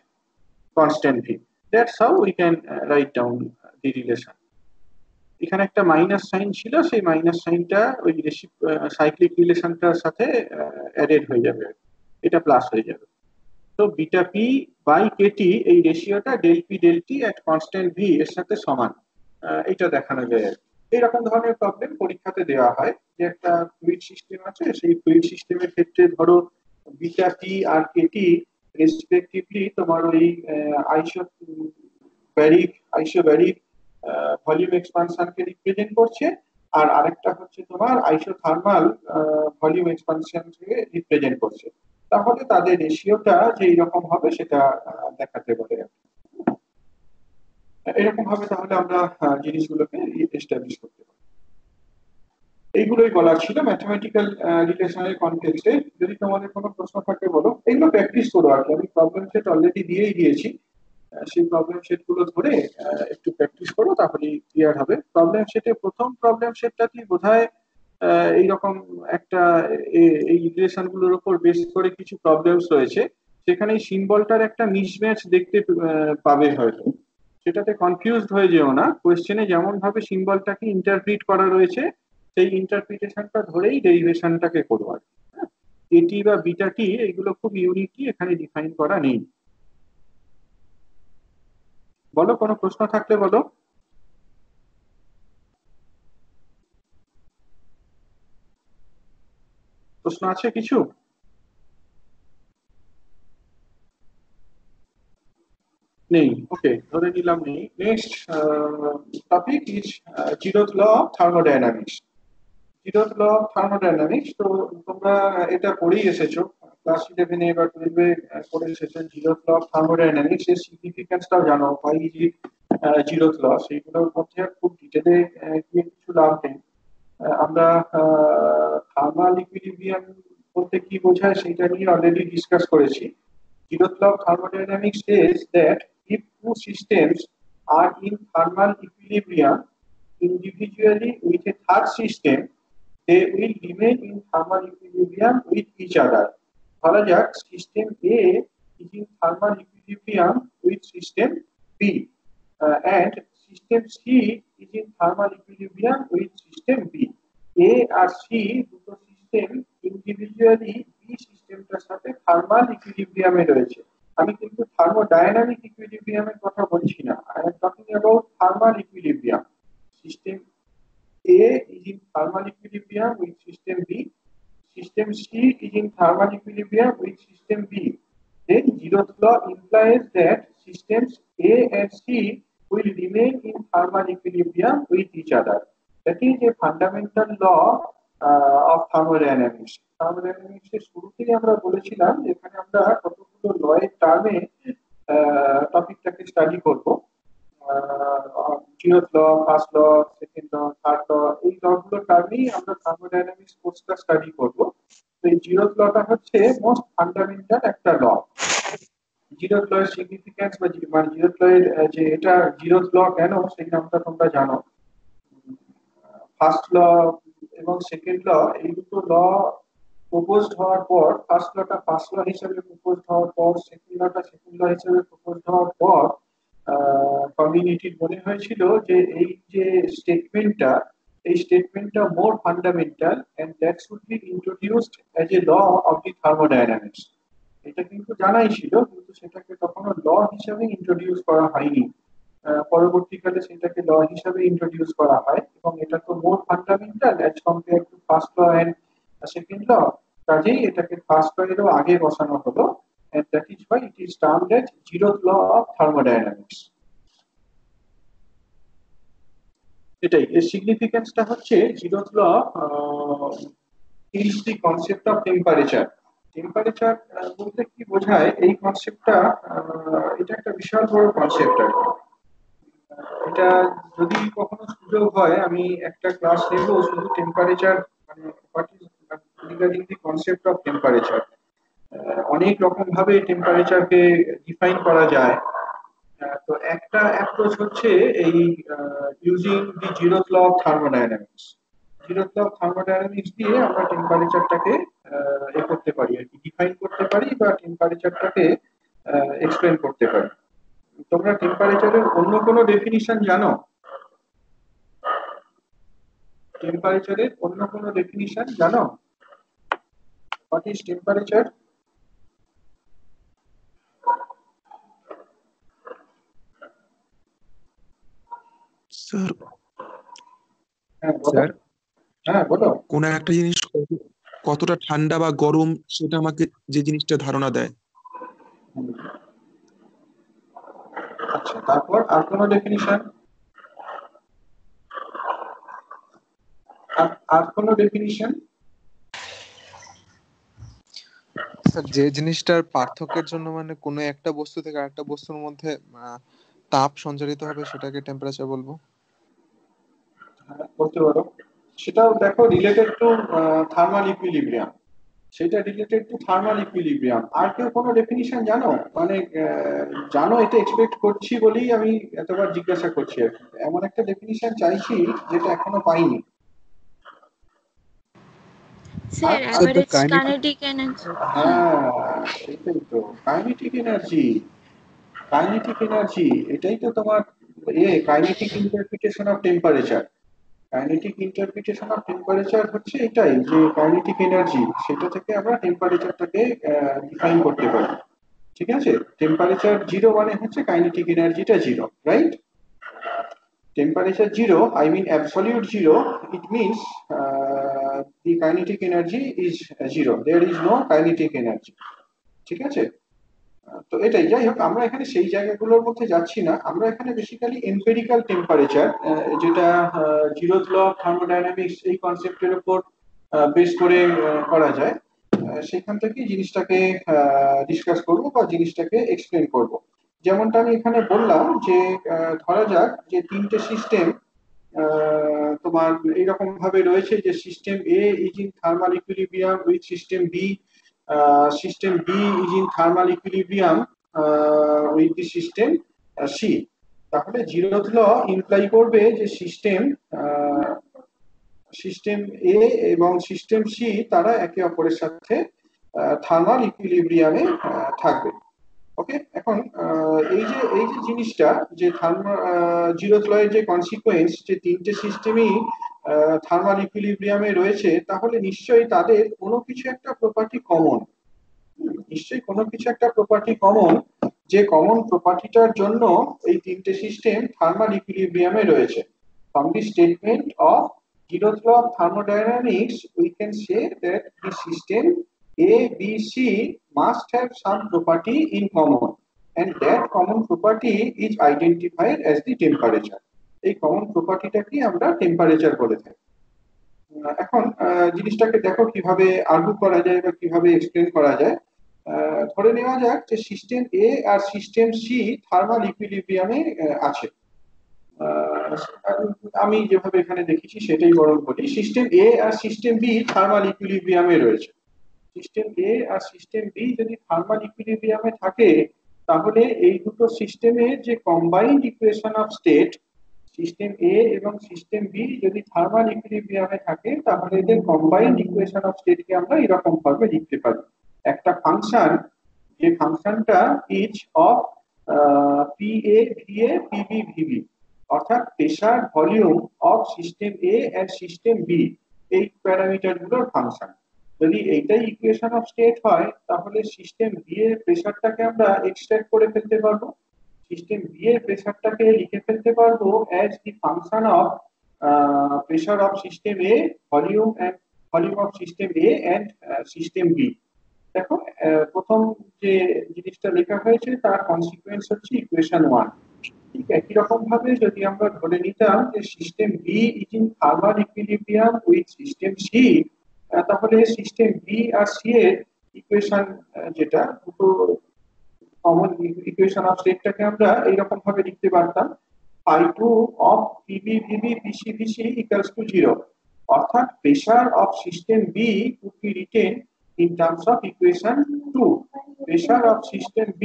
S1: constant v. That's how we can write down the relation. এখানে একটা মাইনাস সাইন ছিল, সেই মাইনাস সাইনটা ওই সাইক্লিক রিলেশনটার সাথে অ্যাডেড হয়ে যাবে, এটা প্লাস হয়ে যাবে। তো বিটা পি বাই কেটি এই রেশিওটা del P del T at constant V এর সাথে সমান, এটা দেখানো যায়। এইরকম ধরনের প্রবলেম পরীক্ষাতে দেওয়া হয় যে একটা ফ্লুইড সিস্টেম আছে, সেই ফ্লুইড সিস্টেমের ক্ষেত্রে ধরো বিটা টি আর কেটি রেসপেক্টিভলি তোমার ওই আইসোব্যারিক ভলিউম এক্সপানশনকে রিপ্রেজেন্ট করছে, আর আরেকটা হচ্ছে তোমার আইসোথার্মাল ভলিউম এক্সপানশনকে রিপ্রেজেন্ট করছে। তাহলে তাদের রেশিওটা যে এইরকম হবে সেটা দেখাতে পারে। এরকম ভাবে তাহলে আমরা জিনিসগুলোকে এস্টাবলিশ করতে পারি। এইগুলোই বলার ছিল ম্যাথমেটিক্যাল রিলেশনের কনটেক্সটে। যদি তোমাদের কোনো প্রশ্ন থাকে বলো, এগুলো প্র্যাকটিস করো আর কি, আমি প্রবলেম সেট অলরেডি দিয়েছি, সেই প্রবলেম সেটগুলো ধরে একটু প্র্যাকটিস করো, তাহলেই ক্লিয়ার হবে। প্রবলেম সেটে প্রথম প্রবলেম সেটটাতে বোধহয় এইরকম একটা এই রিলেশনগুলোর উপর বেস করে কিছু প্রবলেমস রয়েছে, সেখানে এই সিম্বলটার একটা মিসম্যাচ দেখতে পাবে হয়তো, সেটাতে কনফিউজড হয়ে যেও না। কোয়েশ্চেনে যেমন ভাবে সিম্বলটাকে ইন্টারপ্রিট করা রয়েছে সেই ইন্টারপ্রিটেশনটা ধরেই ডেরিভেশনটাকে করবো আর কি। এটি বা বিটা টি এগুলো খুব ইউনিকলি এখানে ডিফাইন করা নেই। বলো, কোনো প্রশ্ন থাকলে বলো। প্রশ্ন আছে কিছু? নেই, ওকে, ধরে নিলাম নেই। Next topic is zeroth law of thermodynamics. Zeroth law of thermodynamics তো তোমরা এটা পড়েই এসেছো, ক্লাস 11 বা 12 পড়ে এসেছো। জিরোথ ল অফ থার্মোডাইনামিক্স এর সিগনিফিকেন্সটাও জানো, হোয়াই ইজ ইট জিরোথ ল, সেইগুলোর মধ্যে খুব ডিটেলে গিয়ে কিছু লাভ নেই। আমরা থার্মাল ইকুইলিব্রিয়াম বলতে কি বোঝায় সেটা নিয়ে অলরেডি ডিসকাস করেছি। Zeroth law of thermodynamics says that if two systems are in thermal equilibrium individually with a third system, they will remain in thermal equilibrium with each other. ধরা যাক system A is in thermal equilibrium with system B, and system C is in thermal equilibrium with system B. A আর C দুটো system individually B সিস্টেমটার সাথে thermal ইকুইলিব্রিয়ামে রয়েছে। আমি কিন্তু থার্মোডাইনামিক ইকুইলিব্রিয়ামের কথা বলছি না, I am talking about thermal equilibrium. System A is in thermal equilibrium with system B, system C is in thermal equilibrium with system B. Then Zeroth law implies that systems A and C will remain in thermal equilibrium with each other. That is a fundamental law of thermodynamics. Thermodynamics এর শুরুতেই আমরা বলেছিলাম এখানে আমরা কতগুলো law এর টার্মে টপিকটাকে স্টাডি করব। Zeroth law, first law, second law, third law, এই ল গুলোর কারণেই আমরা থার্মোডাইনামিক্স কোর্সটা স্টাডি করব। তো এই জিরোথ লটা হচ্ছে মোস্ট ফান্ডামেন্টাল একটা ল। জিরোথ ল এর সিগনিফিকেন্স বা মানে জিরোথ ল এর যে এটা জিরোথ ল কেন সেই নামটা তোমরা জানো। ফার্স্ট ল এবং সেকেন্ড ল, এই দুটো ল প্রপোজড হওয়ার পর, ফার্স্ট লটা ফার্স্ট ল হিসেবে প্রপোজড হওয়ার পর, সেকেন্ড লটা সেকেন্ড ল হিসেবে প্রপোজড হওয়ার পর কমিউনিটির মনে হয়েছিল যে এই যে স্টেটমেন্টটা, এই স্টেটমেন্টটা more fundamental and that should be introduced as a law of the thermodynamics. এটা কিন্তু জানাই ছিল, কিন্তু সেটাকে কখনো ল হিসেবে ইন্ট্রোডিউস করা হয়নি। পরবর্তীকালে সেটাকে ল হিসেবে ইন্ট্রোডিউস করা হয় এবং এটা তো more fundamental as compare to first law and second law, কাজেই এটাকে ফার্স্ট ল এরও আগে বসানো হলো, and that is why it is termed as zeroth law of thermodynamics. এটাই এর সিগনিফিকেন্সটা হচ্ছে zeroth law is the concept of temperature. Temperature বলতে কি বোঝায়, এই কনসেপ্টটা এটা একটা বিশাল বড় কনসেপ্ট আর কি। এটা যদি কখনো সুযোগ হয় আমি একটা ক্লাস নেব শুধু টেম্পারেচার, মানে what is regarding the concept of temperature. অনেক রকম ভাবে টেম্পারেচারকে ডিফাইন করা যায়। তো একটা অ্যাপ্রোচ হচ্ছে এই using the zeroth law of thermodynamics. Zeroth law of thermodynamics দিয়ে আমরা টেম্পারেচারটাকে এ করতে পারি আর কি, ডিফাইন করতে পারি বা টেম্পারেচারটাকে এক্সপ্লেন করতে পারি। তোমরা টেম্পারেচারের অন্য কোনো ডেফিনিশন জানো? টেম্পারেচারের অন্য কোনো ডেফিনিশন জানো? What is temperature?
S3: স্যার
S1: হ্যাঁ বলো।
S3: স্যার
S1: হ্যাঁ বলো।
S3: কোন একটা জিনিস কতটা ঠান্ডা বা গরম সেটা আমাকে যে জিনিসটা ধারণা দেয়।
S1: আচ্ছা, তারপর আর কোনো ডেফিনিশন? আর কোনো ডেফিনিশন?
S6: স্যার যে জিনিসটার পার্থক্যের জন্য মানে কোনো একটা বস্তু থেকে আরেকটা বস্তুর মধ্যে তাপ সঞ্চারিত হবে সেটাকে টেম্পারেচার বলবো।
S1: বলতে পারো। সেটাও দেখো রিলেটেড টু থার্মাল ইকুইলিব্রিয়াম, সেটা রিলেটেড টু থার্মাল ইকুইলিব্রিয়াম। আর কেউ কোনো ডেফিনিশন জানো? মানে জানো এটা এক্সপেক্ট করছি বলেই আমি এতবার জিজ্ঞাসা করছি আর কি। এমন একটা ডেফিনিশন চাইছি যেটা এখনো পাইনি।
S5: Sir average kinetic energy.
S1: হ্যাঁ সেটাই তো, কাইনেটিক এনার্জি। কাইনেটিক এনার্জি এটাই তো তোমার kinetic interpretation of temperature. Kinetic interpretation of temperature হচ্ছে এটাই, যে কাইনেটিক এনার্জি সেটা থেকে আমরা টেম্পারেচারটাকে ডিফাইন করতে পারি। ঠিক আছে, টেম্পারেচার জিরো মানে হচ্ছে কাইনেটিক এনার্জিটা zero, right? Temperature zero, I mean absolute zero, it means the kinetic energy is zero, there is no kinetic energy. ঠিক আছে, তো এটাই। যাই হোক, আমরা এখানে সেই জায়গাগুলোর মধ্যে যাচ্ছি না, আমরা এখানে বেসিক্যালি এম্পিরিক্যাল টেম্পারেচার, যেটা জিরোথ ল অফ থার্মোডাইনামিক্স এই কনসেপ্টের উপর বেস করে করা যায়, সেখান থেকে জিনিসটাকে ডিসকাস করব বা জিনিসটাকে এক্সপ্লেন করব। যেমনটা আমি এখানে বললাম যে ধরা যাক যে তিনটে সিস্টেম তোমার এইরকম ভাবে রয়েছে, যে system A is in thermal equilibrium with system B, system B is in thermal equilibrium with the system C। তাহলে জিরোথ ল ইমপ্লাই করবে যে সিস্টেম এ এবং সিস্টেম সি তারা একে অপরের সাথে থার্মাল ইকুইলিব্রিয়ামে থাকবে। ওকে, এখন এই যে জিনিসটা, যে জিরোথ ল এর যে কনসিকোয়েন্স, যে তিনটে সিস্টেমই থার্মাল ইকুইলিব্রিয়ামে রয়েছে, তাহলে নিশ্চয়ই তাদের কোনো কিছু একটা প্রপার্টি কমন, নিশ্চয়ই কোনো কিছু একটা প্রপার্টি কমন, যে কমন প্রপার্টিটার জন্য এই তিনটে সিস্টেম থার্মাল ইকুইলিব্রিয়ামে রয়েছে। From the statement of Zeroth law of thermodynamics, we can say that the system A, B, C must have some property in common, and that common property is identified as the temperature. এই common প্রপার্টিটাকে আমরা temperature বলে থাকি। এখন জিনিসটাকে দেখো কিভাবে argue করা যায় বা কিভাবে এক্সপ্লেন করা যায়। ধরে নেওয়া যাক যে সিস্টেম এ আর সিস্টেম সি থার্মাল ইকুইলিব্রিয়ামে আছে। আমি যেভাবে এখানে দেখেছি সেটাই বরং বলি। সিস্টেম এ আর সিস্টেম বি থার্মাল ইকুইলিব্রিয়ামে রয়েছে। সিস্টেম এ আর সিস্টেম বি যদি থার্মাল ইকুইলিব্রিয়ামে থাকে, তাহলে এই দুটো সিস্টেমের যে combined equation of state, system A এবং সিস্টেম বি যদি থার্মাল ইকুইলিব্রিয়ামে থাকে, তাহলে এদের কম্বাইন্ড ইকুয়েশন অফ স্টেটকে আমরা এরকম ভাবে লিখতে পারি। একটা ফাংশন, যে ফাংশনটা each of P A V A PB VB, অর্থাৎ pressure volume of system A and system B, এই প্যারামিটার গুলোর ফাংশন। যদি এইটাই ইকুয়েশন অফ স্টেট হয়, তাহলে সিস্টেম বি এর প্রেসারটাকে আমরা এক্সট্রাক্ট করে ফেলতে পারবো। সিস্টেম বি এর প্রেসারটাকে লিখে ফেলতে পারবো as the function of pressure of system A, volume of system A and system B. দেখো, প্রথম যে জিনিসটা লেখা হয়েছে তার কনসিকুয়েন্স হচ্ছে ইকুয়েশন 1। ঠিক একই রকম ভাবে যদি আমরা ধরে নিতাম যে system B is in thermal equilibrium with system C, তাহলে সিস্টেম বি আর সি এর ইকুয়েশন, যেটা দুটো কমন ইকুয়েশন অফ স্টেটটাকে আমরা এইরকম ভাবে লিখতে পারতাম, φ2 of PB VB PC VC equals to 0, অর্থাৎ pressure of system B would be written in terms of equation 2. Pressure of system B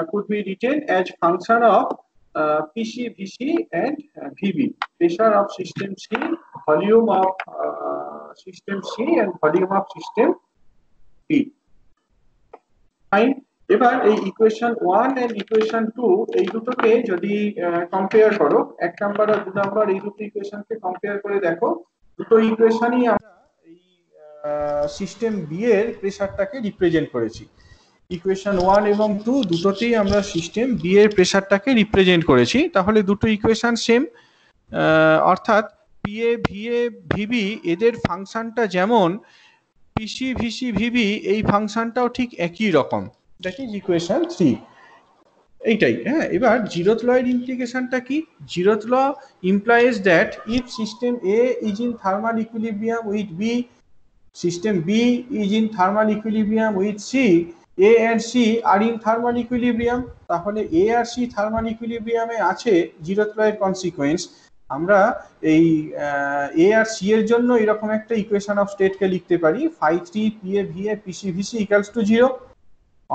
S1: could be written as function of PC VC and VB. Pressure of system C, volume of system C and volume of system B. এবার এই equation 1 and equation 2 এই দুটোকে যদি compare করো, 1 number আর 2 number এই দুটো ইকুয়েশনকে compare করে দেখো, দুটো ইকুয়েশনই আমরা এই সিস্টেম বি এর প্রেসারটাকে রিপ্রেজেন্ট করেছি। ইকুয়েশন 1 এবং 2 দুটোতেই আমরা সিস্টেম বি এর প্রেসারটাকে রিপ্রেজেন্ট করেছি। তাহলে দুটো ইকুয়েশন সেম, অর্থাৎ P A V A VB এদের ফাংশনটা যেমন, পিসি ভিসি ভিবি এই ফাংশনটাও ঠিক একই রকম। That is equation 3। এইটাই। হ্যাঁ, এবার জিরোথ ল এর ইমপ্লিকেশনটা কি? Zeroth law implies that if system A is in thermal equilibrium with B, system B is in thermal equilibrium with C, A and C are in thermal equilibrium, তাহলে A R C thermal ইকুইলিব্রিয়ামে আছে। Zeroth law এর consequence আমরা এই এ আর C এর জন্য এরকম একটা ইকুয়েশন অফ স্টেটকে লিখতে পারি, φ3 P A V A PC VC equals to 0,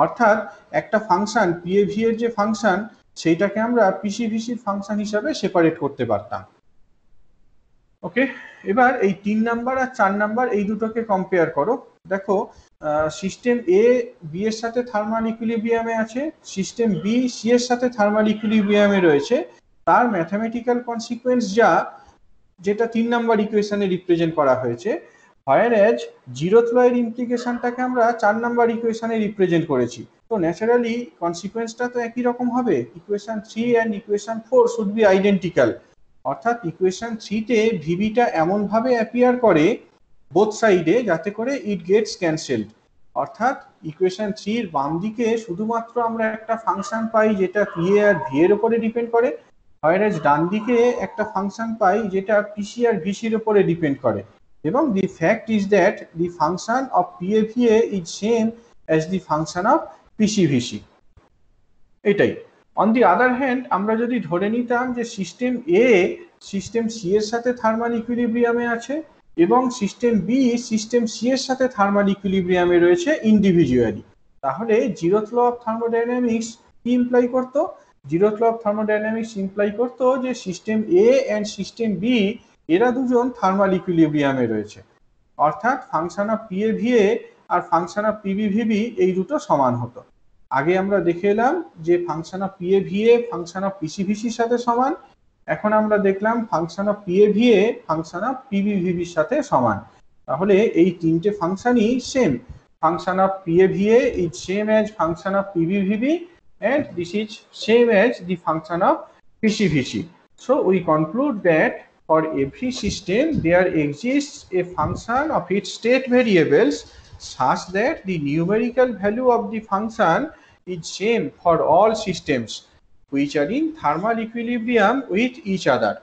S1: অর্থাৎ একটা ফাংশন পি এ ভি এর যে ফাংশন সেইটাকে আমরা পিসি ভিসির ফাংশন হিসাবে সেপারেট করতে পারতাম। ওকে, এবার এই 3 নাম্বার আর 4 নাম্বার এই দুটোকে কম্পেয়ার করো। দেখো, সিস্টেম এ বি এর সাথে থার্মাল ইকুইলিব্রিয়ামে আছে, সিস্টেম বি সি এর সাথে থার্মাল ইকুইলিব্রিয়ামে রয়েছে। তার ম্যাথমেটিক্যাল কনসিকুয়েন্স যেটা 3 নাম্বার ইকুয়েশনে রিপ্রেজেন্ট করা হয়েছে, whereas জিরোথ ল এর ইমপ্লিকেশনটাকে আমরা 4 নাম্বার ইকুয়েশনে রিপ্রেজেন্ট করেছি। তো ন্যাচারালি কনসিকুয়েন্সটা তো একই রকম হবে। Equation 3 and equation 4 should be identical, অর্থাৎ ইকুয়েশন 3 তে ভিবিটা এমন ভাবে অ্যাপিয়ার করে বোথ সাইডে যাতে করে ইট গেটস ক্যান্সেলড, অর্থাৎ ইকুয়েশন 3 এর বাম দিকে শুধুমাত্র আমরা একটা ফাংশন পাই যেটা পি এ আর ভি এর উপরে ডিপেন্ড করে, whereas ডান দিকে একটা ফাংশন পাই যেটা পিসি আর ভিসির উপরে ডিপেন্ড করে। এবং the fact is that the function of PAVA is same as the function of PCVC. এটাই। অন দি আদার হ্যান্ড আমরা যদি ধরে নিতাম যে সিস্টেম এ সিস্টেম সি এর সাথে থার্মাল ইকুইলিব্রিয়ামে আছে এবং সিস্টেম বি সিস্টেম সি এর সাথে থার্মাল ইকুইলিব্রিয়ামে রয়েছে ইন্ডিভিজুয়ালি, তাহলে জিরোথ ল অফ থার্মোডাইনামিক্স কি ইমপ্লাই করতো? Zeroth law of thermodynamics imply করতো যে system A and system B এরা দুজন থার্মাল ইকুইলিব্রিয়ামে রয়েছে, অর্থাৎ function of P A V A আর ফাংশন অফ পিবি ভিবি এই দুটো সমান হতো। আগে আমরা দেখে এলাম যে function of P A V A function of PC ভিসির সাথে সমান, এখন আমরা দেখলাম function of P A V A function of PB ভিবির সাথে সমান। তাহলে এই তিনটে ফাংশনই same. Function of P A V A is same as function of PB VB and this is same as the function of PCVC. So we conclude that for every system there exists a function of its state variables such that the numerical value of the function is same for all systems which are in thermal equilibrium with each other.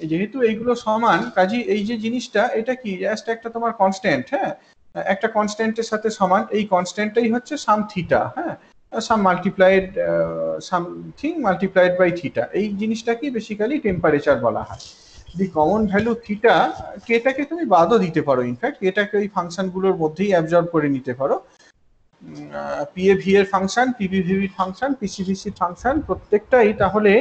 S1: যেহেতু এইগুলো সমান, কাজে এই যে জিনিসটা এটা কি just একটা তোমার কনস্ট্যান্ট, হ্যাঁ, একটা কনস্ট্যান্টের সাথে সমান। এই কনস্ট্যান্টটাই হচ্ছে সাম থিটা। হ্যাঁ, সামথিং মাল্টিপ্লাইড বাই থিটা, এই জিনিসটাকে বেসিক্যালি টেম্পারেচার বলা হয়। দি কমন ভ্যালু থিটা, কেটাকে তুমি বাদও দিতে পারো, ইনফ্যাক্ট এটাকে ওই ফাংশনগুলোর মধ্যেই অ্যাবজর্ব করে নিতে পারো। পিএভি এর ফাংশন, পিভিভি ফাংশন, পিসিভিসি ফাংশন প্রত্যেকটাই তাহলে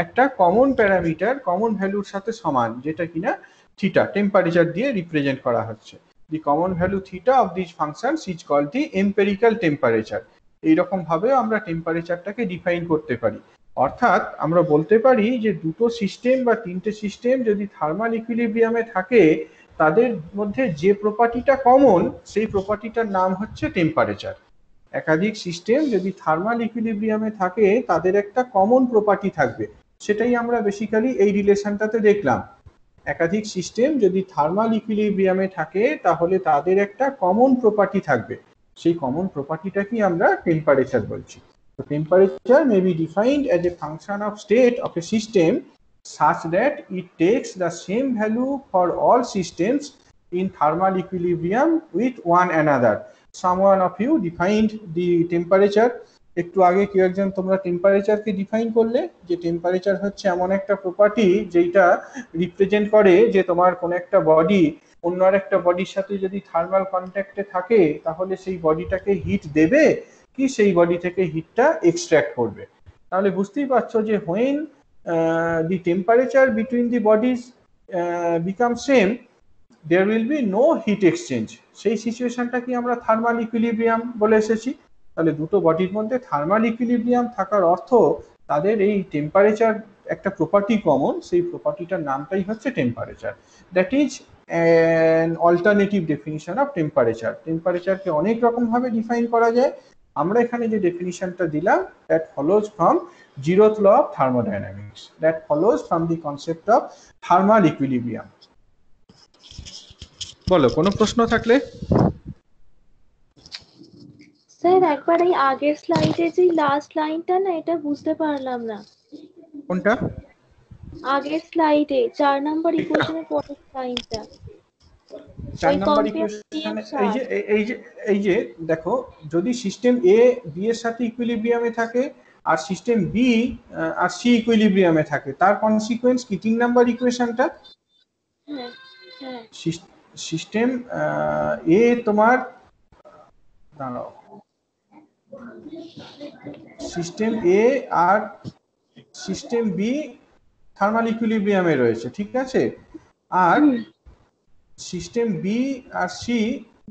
S1: একটা কমন প্যারামিটার, কমন ভ্যালুর সাথে সমান, যেটা কিনা থিটা টেম্পারেচার দিয়ে রিপ্রেজেন্ট করা হচ্ছে। The common value theta of this functions is called the empirical temperature. এইরকম ভাবে আমরা টেম্পারেচারটাকে ডিফাইন করতে পারি। অর্থাৎ আমরা বলতে পারি যে দুটো সিস্টেম বা তিনটে সিস্টেম যদি থার্মাল ইকুইলিব্রিয়ামে থাকে, তাদের মধ্যে যে প্রপার্টিটা কমন সেই প্রপার্টিটার নাম হচ্ছে টেম্পারেচার। একাধিক সিস্টেম যদি থার্মাল ইকুইলিব্রিয়ামে থাকে তাদের একটা কমন প্রপার্টি থাকবে, সেটাই আমরা বেসিক্যালি এই রিলেশনটাতে দেখলাম। একাধিক সিস্টেম যদি থার্মাল ইকুইলিব্রিয়ামে থাকে তাহলে তাদের একটা কমন প্রপার্টি থাকবে, সেই কমন প্রপার্টিটাকে আমরা টেম্পারেচার বলছি। তো temperature may be defined as a function of state of a system such that it takes the same value for all systems in thermal equilibrium with one another. Someone of you defined the temperature. একটু আগে কেউ একজন তোমরা টেম্পারেচারকে define করলে যে temperature হচ্ছে এমন একটা প্রপার্টি যেটা রিপ্রেজেন্ট করে যে তোমার কোন একটা বডি অন্য একটা বডির সাথে যদি থার্মাল কন্ট্যাক্টে থাকে তাহলে সেই বডিটাকে হিট দেবে কি সেই বডি থেকে হিটটা এক্সট্রাক্ট করবে। তাহলে বুঝতেই পারছো যে when the temperature between the bodies becomes same, there will be no heat exchange. সেই সিচুয়েশনটা কি আমরা থার্মাল ইকুইলিব্রিয়াম বলে এসেছি। তাহলে দুটো বডির মধ্যে থার্মাল ইকুইলিব্রিয়াম থাকার অর্থ তাদের এই টেম্পারেচার একটা প্রপার্টি কমন, সেই প্রপার্টিটার নামটাই হচ্ছে temperature. That is an alternative definition of temperature. টেম্পারেচারকে অনেক রকম ভাবে ডিফাইন করা যায়, আমরা এখানে যে ডেফিনিশনটা দিলাম that follows from zeroth law of thermodynamics, that follows from the concept of thermal equilibrium. বলো কোনো প্রশ্ন থাকলে।
S5: স্যার একবার এই আগের স্লাইডে যে লাস্ট লাইনটা না, এটা বুঝতে পারলাম না।
S1: কোনটা?
S5: আগের স্লাইডে 4 নাম্বার ইকুয়েশনের পরের লাইনটা।
S1: 4 নাম্বার ইকুয়েশনে এই যে দেখো, যদি সিস্টেম এ বি এর সাথে ইকুইলিব্রিয়ামে থাকে আর সিস্টেম বি আর সি ইকুইলিব্রিয়ামে থাকে, তার কনসিকোয়েন্স কি 3 নাম্বার ইকুয়েশনটা?
S5: হ্যাঁ হ্যাঁ।
S1: সিস্টেম এ তোমার দাঁড়াও, সিস্টেম এ আর সিস্টেম বি থার্মাল ইকুইলিব্রিয়ামে রয়েছে, ঠিক আছে, আর সিস্টেম বি আর সি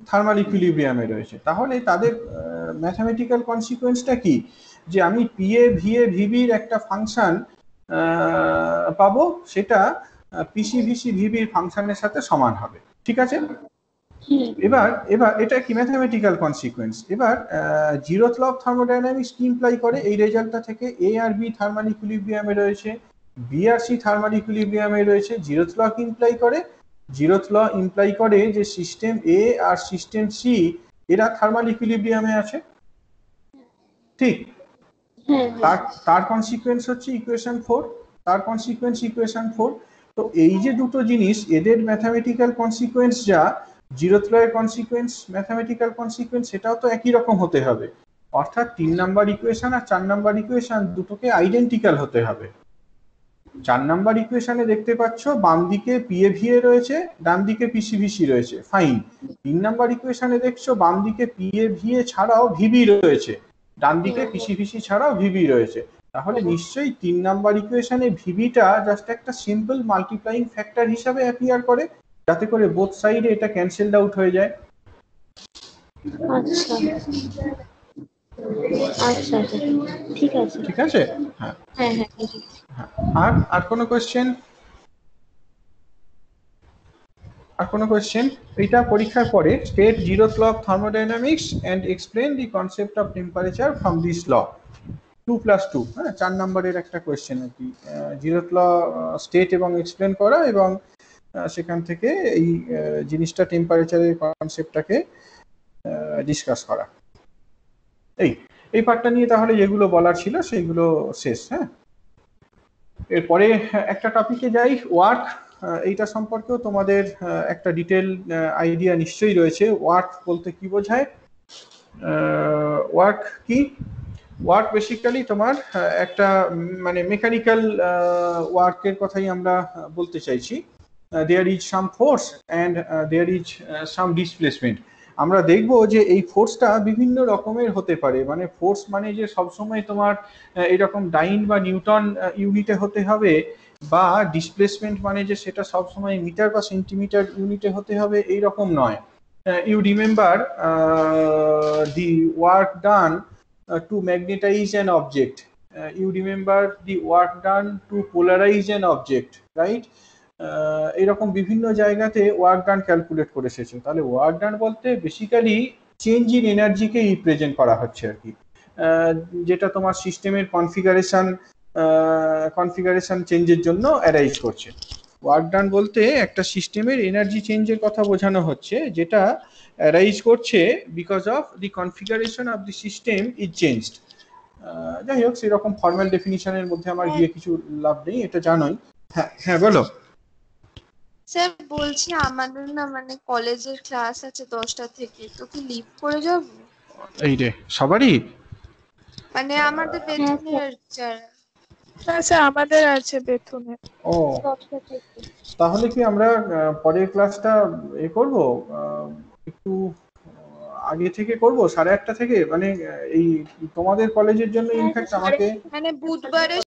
S1: থার্মাল ইকুইলিব্রিয়ামে রয়েছে। তাহলে তাদের ম্যাথমেটিক্যাল কনসিকোয়েন্সটা কি, যে আমি পি এ ভি এ ভিবির একটা ফাংশন পাবো, সেটা পিসি ভিসি ভিবির ফাংশনের সাথে সমান হবে, ঠিক আছে। এবার এটা কি ম্যাথমেটিক্যাল কনসিকোয়েন্স। এবার জিরোথ ল অফ থার্মোডাইনামিক্স কি ইমপ্লাই করে, এই রেজাল্টটা থেকে এ আর বি থার্মাল ইকুইলিব্রিয়ামে রয়েছে, বি আর সি থার্মাল ইকুইলিব্রিয়ামে রয়েছে। জিরোথ ল কি ইমপ্লাই করে, জিরোথ ল ইমপ্লাই করে যে সিস্টেম এ আর সিস্টেম সি এরা থার্মাল ইকুইলিব্রিয়ামে আছে, ঠিক। তার কনসিকোয়েন্স হচ্ছে ইকুয়েশন 4, তার কনসিকোয়েন্স ইকুয়েশন 4। তো এই যে দুটো জিনিস, এদের ম্যাথমেটিক্যাল কনসিকোয়েন্স যা, জিরোথ ল এর কনসিকোয়েন্স ম্যাথমেটিক্যাল কনসিকোয়েন্স সেটাও তো একই রকম হতে হবে। অর্থাৎ 3 নাম্বার ইকুয়েশন আর 4 নাম্বার ইকুয়েশন দুটোকে আইডেন্টিক্যাল হতে হবে। 4 নাম্বার ইকুয়েশনে দেখতে পাচ্ছ বাম দিকে পিএভিএ রয়েছে, ডান দিকে পিসিভিসি রয়েছে, ফাইন। 3 নাম্বার ইকুয়েশনে দেখছো বাম দিকে পিএভিএ ছাড়াও ভিবি রয়েছে, ডান দিকে পিসিভিসি ছাড়াও ভিবি রয়েছে। তাহলে নিশ্চয়ই 3 নাম্বার ইকুয়েশনে ভিবিটা জাস্ট একটা সিম্পল মাল্টিপ্লাইং ফ্যাক্টর হিসাবে অ্যাপিয়ার করে, যাতে করে বোথ সাইডে এটা ক্যান্সেলড আউট হয়ে যায়।
S5: আচ্ছা আচ্ছা ঠিক আছে,
S1: ঠিক আছে। হ্যাঁ
S5: হ্যাঁ হ্যাঁ।
S1: আর কোনো কোশ্চেন? আর কোনো কোশ্চেন? এটা পরীক্ষার পরে state zeroth law of thermodynamics and explain the concept of temperature from this law, 2+2, হ্যাঁ 4 নম্বরের একটা কোশ্চেন আর কি। জিরোথ ল স্টেট এবং এক্সপ্লেন করা এবং সেখান থেকে এই জিনিসটা টেম্পারেচারের কনসেপ্টটাকে ডিসকাস করা। এই পার্টটা নিয়ে তাহলে যেগুলো বলার ছিল সেইগুলো শেষ। হ্যাঁ, এরপরে একটা টপিকে যাই, ওয়ার্ক। এইটা সম্পর্কেও তোমাদের একটা ডিটেল আইডিয়া নিশ্চয়ই রয়েছে। ওয়ার্ক বলতে কি বোঝায়, ওয়ার্ক কি? ওয়ার্ক বেসিক্যালি তোমার একটা মানে মেকানিক্যাল ওয়ার্কের কথাই আমরা বলতে চাইছি। There is some force and there is some displacement. আমরা দেখব যে এই ফোর্সটা বিভিন্ন রকমের হতে পারে, মানে ফোর্স মানে যে সবসময় তোমার এরকম ডাইন বা নিউটন ইউনিটে হতে হবে, বা ডিসপ্লেসমেন্ট মানে যে সেটা সবসময় মিটার বা সেন্টিমিটার ইউনিটে হতে হবে, এইরকম নয়। You remember the work done to magnetize an object. You remember the work done to polarize an object, right? এরকম বিভিন্ন জায়গাতে ওয়ার্ক ডান ক্যালকুলেট করে এসেছে। তাহলে ওয়ার্ক ডান বলতে বেসিক্যালি চেঞ্জ ইন এনার্জিকে রিপ্রেজেন্ট করা হচ্ছে আর কি, যেটা তোমার সিস্টেমের কনফিগারেশন চেঞ্জের জন্য অ্যারাইজ করছে। ওয়ার্ক ডান বলতে একটা সিস্টেমের এনার্জি চেঞ্জের কথা বোঝানো হচ্ছে, যেটা অ্যারাইজ করছে because of the configuration of the system is changed. যাই হোক, সেরকম ফর্মাল ডেফিনিশনের মধ্যে আমার গিয়ে কিছু লাভ নেই, এটা জানোই। হ্যাঁ হ্যাঁ বলো।
S7: স্যার বলছি আমাদের না মানে কলেজের ক্লাস আছে 10টা থেকে, তো কি লিভ করে যাব?
S1: এই রে, সবারই?
S7: মানে আমাদের বেতনের যারা।
S2: না স্যার আমাদের আছে বেতনে।
S1: ও, তাহলে কি আমরা পরের ক্লাসটা করব, একটু আগে থেকে করব, 8:30 থেকে, মানে এই তোমাদের কলেজের জন্য ইনফ্যাক্ট আমাকে
S7: মানে বুধবারে